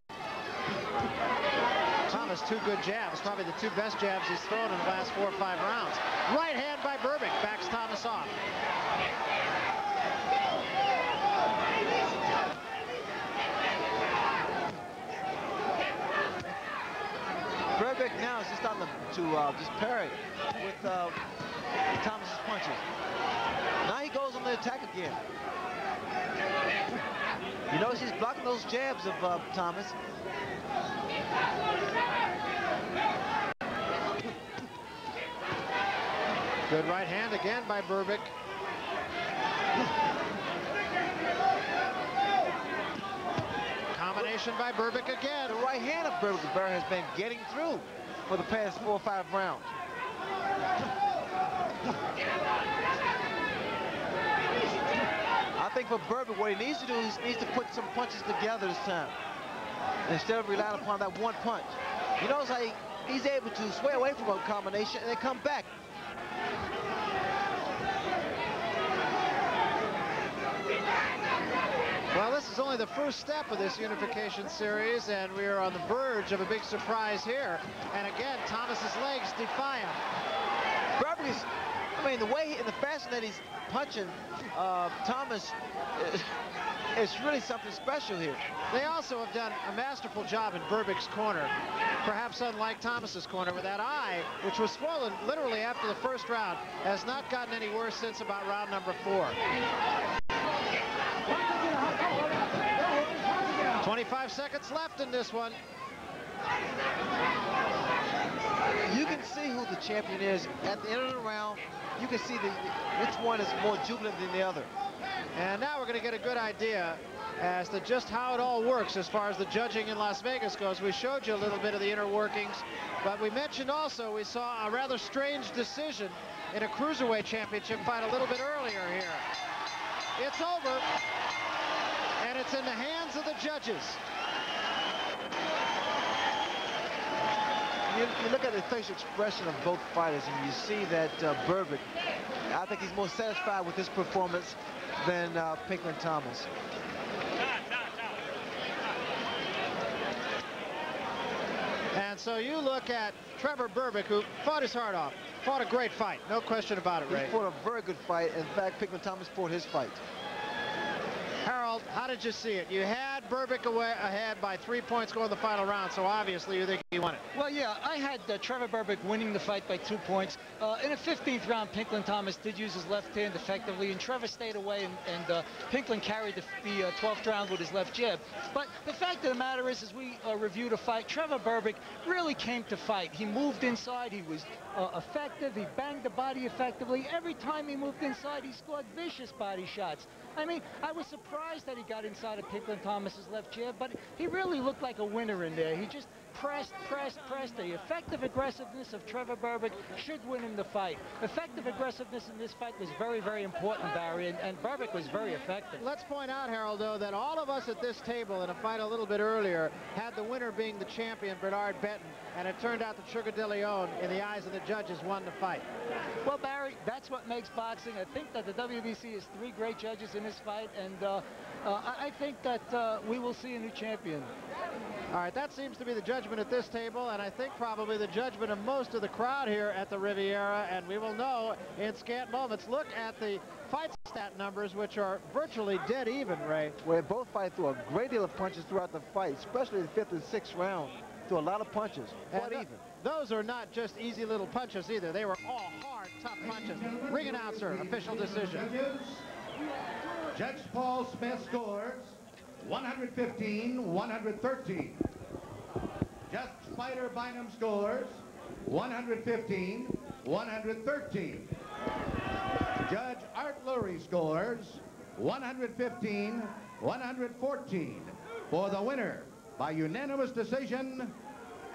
Thomas, 2 good jabs. Probably the 2 best jabs he's thrown in the last 4 or 5 rounds. Right hand by Berbick. Backs Thomas off. Berbick now is just starting to just parry with Thomas's punches. Now he goes on the attack again. You notice he's blocking those jabs of Thomas. Good right hand again by Berbick. Combination by Berbick again. The right hand of Berbick has been getting through for the past 4 or 5 rounds. I think for Berbick, what he needs to do is he needs to put some punches together this time instead of relying upon that one punch. You notice how he's able to sway away from a combination and then come back. Well, this is only the first step of this unification series, and we are on the verge of a big surprise here. And again, Thomas's legs defy him. Berbick is, I mean, the way and the fashion that he's punching Thomas, it's really something special here. They also have done a masterful job in Berbick's corner, perhaps unlike Thomas's corner, where that eye, which was swollen literally after the first round, has not gotten any worse since about round number 4. 25 seconds left in this one. You can see who the champion is at the end of the round. You can see which one is more jubilant than the other. And now we're going to get a good idea as to just how it all works as far as the judging in Las Vegas goes. We showed you a little bit of the inner workings, but we mentioned also we saw a rather strange decision in a cruiserweight championship fight a little bit earlier here. It's over, and it's in the hands of the judges. You look at the facial expression of both fighters, and you see that Berbick, I think he's more satisfied with this performance than Pinklon Thomas. And so you look at Trevor Berbick, who fought his heart off, fought a great fight, no question about it, Ray. He fought a very good fight. In fact, Pinklon Thomas fought his fight. Harold, how did you see it? You had Berbick ahead by 3 points going the final round, so obviously you think he won it. Well, yeah, I had Trevor Berbick winning the fight by 2 points. In the 15th round, Pinklon Thomas did use his left hand effectively, and Trevor stayed away, and Pinklon carried the 12th round with his left jab. But the fact of the matter is, as we review the fight, Trevor Berbick really came to fight. He moved inside. He was effective. He banged the body effectively. Every time he moved inside, he scored vicious body shots. I mean, I was surprised that he got inside of Pinklon Thomas's left jab, but he really looked like a winner in there. He just pressed. The effective aggressiveness of Trevor Berbick should win him the fight. Effective aggressiveness in this fight was very, very important, Barry, and Berbick was very effective. Let's point out, Harold, though, that all of us at this table in a fight a little bit earlier had the winner being the champion, Bernard Benton, and it turned out that Sugar De Leon, in the eyes of the judges, won the fight. Well, Barry, that's what makes boxing. I think that the WBC has 3 great judges in this fight, and I think that we will see a new champion. All right, that seems to be the judgment at this table, and I think probably the judgment of most of the crowd here at the Riviera, and we will know in scant moments. Look at the fight stat numbers, which are virtually dead even, Ray. Well, they both fight through a great deal of punches throughout the fight, especially the 5th and 6th round, through a lot of punches. Quite even. Those are not just easy little punches either. They were all hard, tough punches. Ring announcer, official decision. Judge Paul Smith scores 115-113. Judge Spider Bynum scores 115-113. Judge Art Lurie scores 115-114 for the winner by unanimous decision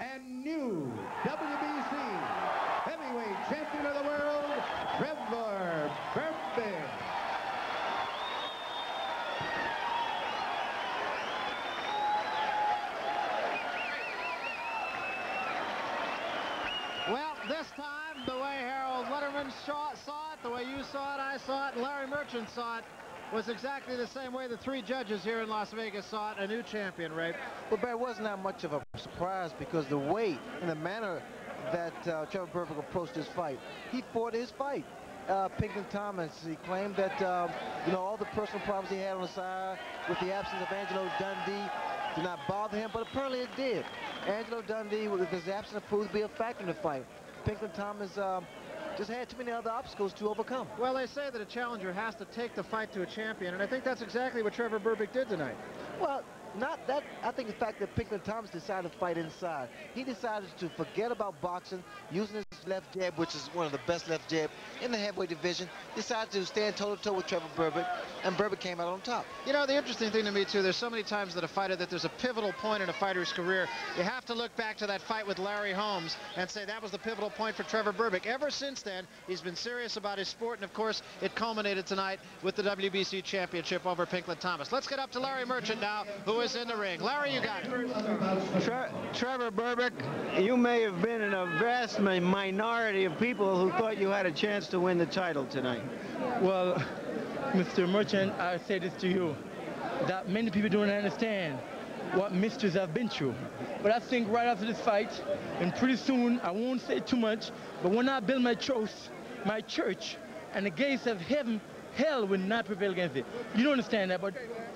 and new WBC heavyweight champion of the world, Trevor Berbick. Well, this time, the way Harold Letterman saw it, the way you saw it, I saw it, and Larry Merchant saw it, was exactly the same way the 3 judges here in Las Vegas saw it, a new champion, Ray. Well, Barry, wasn't that much of a surprise because the way and the manner that Trevor Berbick approached this fight, he fought his fight. Pinklon Thomas, he claimed that, you know, all the personal problems he had on the side with the absence of Angelo Dundee did not bother him, but apparently it did. Angelo Dundee, with his absence, proved to be a factor in the fight. Pinklon Thomas just had too many other obstacles to overcome. Well, they say that a challenger has to take the fight to a champion, and I think that's exactly what Trevor Berbick did tonight. Well, not that. I think the fact that Pinklon Thomas decided to fight inside. He decided to forget about boxing, using his left jab, which is one of the best left jab in the heavyweight division. Decided to stand toe-to-toe with Trevor Berbick, and Berbick came out on top. You know, the interesting thing to me, too, there's so many times that a fighter, that there's a pivotal point in a fighter's career. You have to look back to that fight with Larry Holmes and say that was the pivotal point for Trevor Berbick. Ever since then, he's been serious about his sport, and, of course, it culminated tonight with the WBC championship over Pinklon Thomas. Let's get up to Larry Merchant now, who is in the ring. Larry, you got it. Trevor Berbick, you may have been in a vast minority of people who thought you had a chance to win the title tonight. Well, Mr. Merchant, I say this to you, that many people don't understand what mysteries I've been through. But I think right after this fight, and pretty soon, I won't say too much, but when I build my church, and the gates of heaven, hell will not prevail against it. You don't understand that, but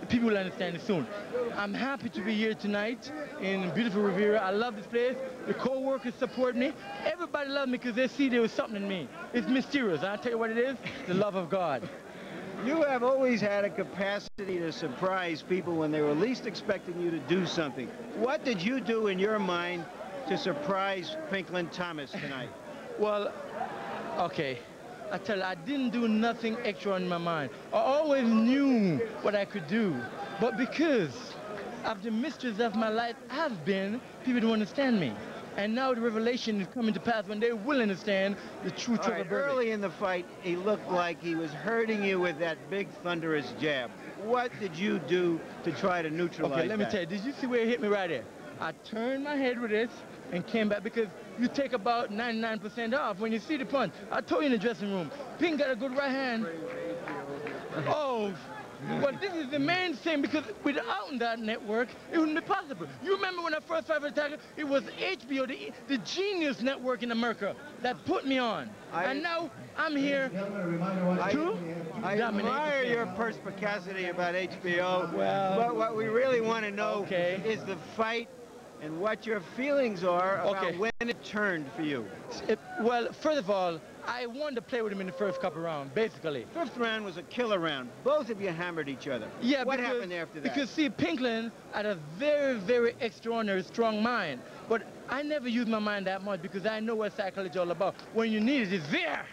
people will understand it soon. I'm happy to be here tonight in beautiful Riviera. I love this place. The co-workers support me. Everybody loves me because they see there was something in me. It's mysterious. I'll tell you what it is, the love of God. You have always had a capacity to surprise people when they were least expecting you to do something. What did you do in your mind to surprise Pinklon Thomas tonight? Well, okay. I tell you, I didn't do nothing extra in my mind. I always knew what I could do. But because of the mysteries of my life have been, people don't understand me. And now the revelation is coming to pass when they will understand the true Trevor Berbick. Early in the fight, he looked like he was hurting you with that big thunderous jab. What did you do to try to neutralize that? Okay, let me tell you, did you see where it hit me right there? I turned my head with it and came back because you take about 99% off when you see the punch. I told you in the dressing room, Pink got a good right hand. Oh, but this is the main thing because without that network, it wouldn't be possible. You remember when I first started attacking, it was HBO, the genius network in America that put me on. And now I'm here to I admire your perspicacity about HBO, but what we really want to know is the fight and what your feelings are about when it turned for you. Well, first of all, I wanted to play with him in the first couple rounds, basically. First round was a killer round. Both of you hammered each other. Yeah, what happened after that? Because, see, Pinklon had a very, very extraordinary, strong mind. But I never use my mind that much because I know what psychology is all about. When you need it, it's there.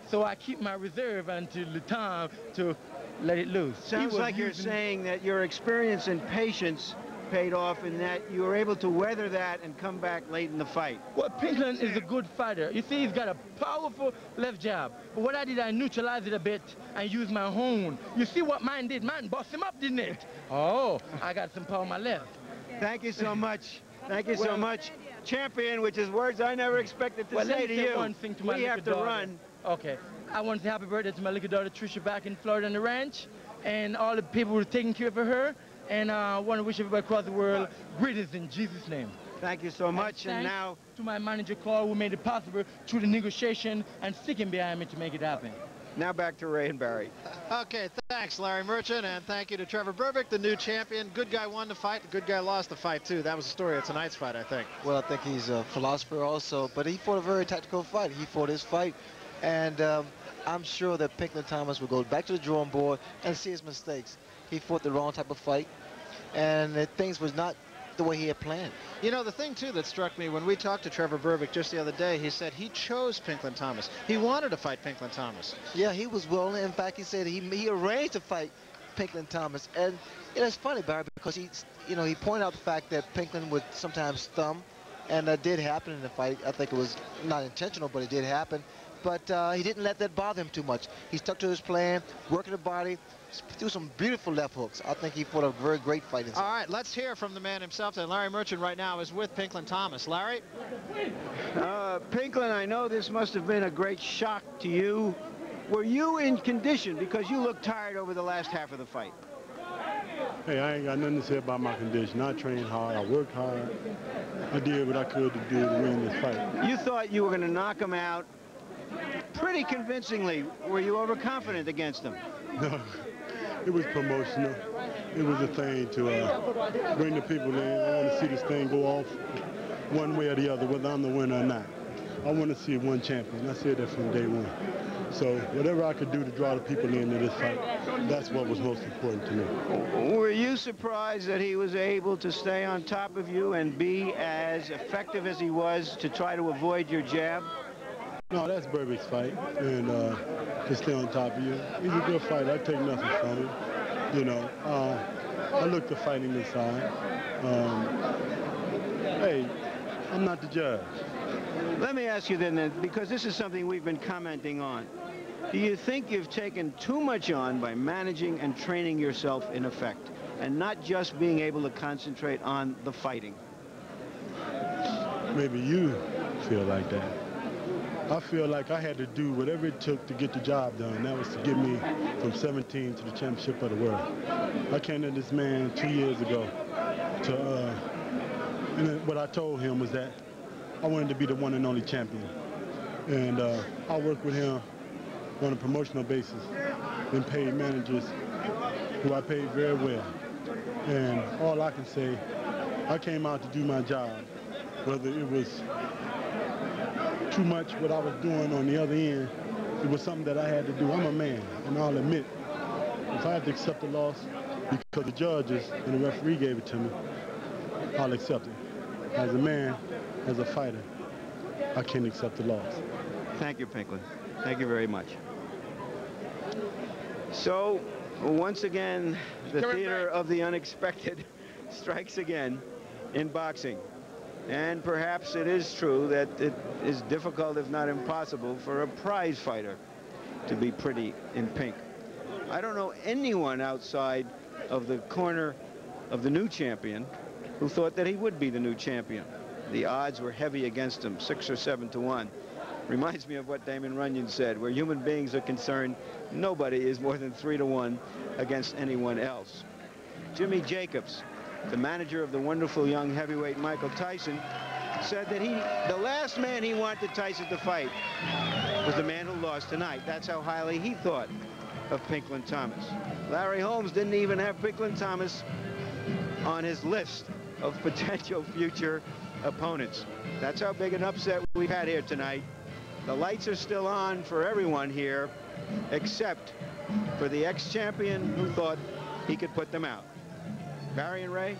So I keep my reserve until the time to let it loose. Sounds like you're saying that your experience and patience paid off in that you were able to weather that and come back late in the fight. Well, Pinklon is a good fighter. You see, he's got a powerful left jab. But what I did, I neutralized it a bit and used my own. You see what mine did? Mine bust him up, didn't it? Oh, I got some power on my left. Thank you so much. Thank you so much. Champion, which is words I never expected to say to you. One thing to my we have to daughter. run. Okay. I want to say happy birthday to my little daughter, Tricia, back in Florida on the ranch, and all the people who are taking care of her. And I want to wish everybody across the world greetings in Jesus' name. Thank you so much. And now to my manager, Claude, who made it possible through the negotiation and sticking behind me to make it happen. Now back to Ray and Barry. Okay, thanks, Larry Merchant, and thank you to Trevor Berbick, the new champion. Good guy won the fight. The good guy lost the fight, too. That was the story of tonight's fight, I think. Well, I think he's a philosopher also, but he fought a very tactical fight. He fought his fight, and I'm sure that Pinklon Thomas will go back to the drawing board and see his mistakes. He fought the wrong type of fight, and things was not the way he had planned. You know, the thing, too, that struck me when we talked to Trevor Berbick just the other day, he said he chose Pinklon Thomas. He wanted to fight Pinklon Thomas. Yeah, he was willing. In fact, he said he arranged to fight Pinklon Thomas. And it's funny, Barry, because he pointed out the fact that Pinklon would sometimes thumb, and that did happen in the fight. I think it was not intentional, but it did happen. But he didn't let that bother him too much. He stuck to his plan, working the body, threw some beautiful left hooks. I think he fought a very great fight. All right, let's hear from the man himself. And Larry Merchant right now is with Pinklon Thomas. Larry? Pinklon, I know this must have been a great shock to you. Were you in condition? Because you looked tired over the last half of the fight. Hey, I ain't got nothing to say about my condition. I trained hard. I worked hard. I did what I could to do to win this fight. You thought you were going to knock him out pretty convincingly. Were you overconfident against him? No, it was promotional. It was a thing to bring the people in. I want to see this thing go off one way or the other, whether I'm the winner or not. I want to see one champion. I said that from day one. So whatever I could do to draw the people into this fight, that's what was most important to me. Were you surprised that he was able to stay on top of you and be as effective as he was to try to avoid your jab? No, that's Berbick's fight, and to stay on top of you. He's a good fighter. I take nothing from him. You know, I look to fighting this side. Hey, I'm not the judge. Let me ask you then, because this is something we've been commenting on. Do you think you've taken too much on by managing and training yourself in effect, and not just being able to concentrate on the fighting? Maybe you feel like that. I feel like I had to do whatever it took to get the job done. That was to get me from 17 to the championship of the world. I came to this man 2 years ago and what I told him was that I wanted to be the one and only champion. And I worked with him on a promotional basis and paid managers who I paid very well. And all I can say, I came out to do my job, whether it was too much what I was doing on the other end, it was something that I had to do. I'm a man, and I'll admit, if I have to accept the loss because the judges and the referee gave it to me, I'll accept it. As a man, as a fighter, I can't accept the loss. Thank you, Pinklon. Thank you very much. So, once again, the theater of the unexpected strikes again in boxing. And perhaps it is true that it is difficult, if not impossible, for a prize fighter to be pretty in pink. I don't know anyone outside of the corner of the new champion who thought that he would be the new champion. The odds were heavy against him, 6 or 7 to 1. Reminds me of what Damon Runyon said, where human beings are concerned, nobody is more than 3 to 1 against anyone else. Jimmy Jacobs, the manager of the wonderful young heavyweight Michael Tyson, said that the last man he wanted Tyson to fight was the man who lost tonight. That's how highly he thought of Pinklon Thomas. Larry Holmes didn't even have Pinklon Thomas on his list of potential future opponents. That's how big an upset we've had here tonight. The lights are still on for everyone here, except for the ex-champion who thought he could put them out. Barry and Ray?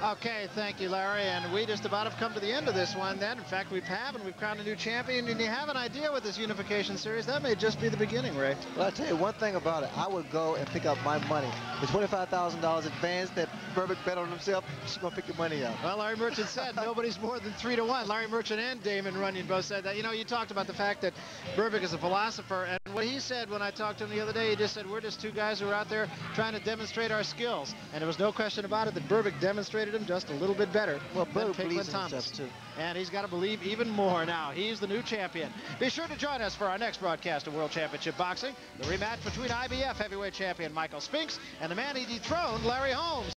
Okay, thank you, Larry. And we just about have come to the end of this one then. In fact, we've crowned a new champion. And you have an idea with this unification series. That may just be the beginning, Ray. Well, I'll tell you one thing about it. I would go and pick up my money. The $25,000 advance that Berbick bet on himself, she's going to pick your money up. Well, Larry Merchant said nobody's more than 3-1. Larry Merchant and Damon Runyon both said that. You know, you talked about the fact that Berbick is a philosopher. And what he said when I talked to him the other day, he just said, we're just two guys who are out there trying to demonstrate our skills. And there was no question about it that Berbick demonstrated him just a little bit better than Pinklon Thomas. Too. And he's got to believe even more now. He's the new champion. Be sure to join us for our next broadcast of World Championship Boxing, the rematch between IBF heavyweight champion Michael Spinks and the man he dethroned, Larry Holmes.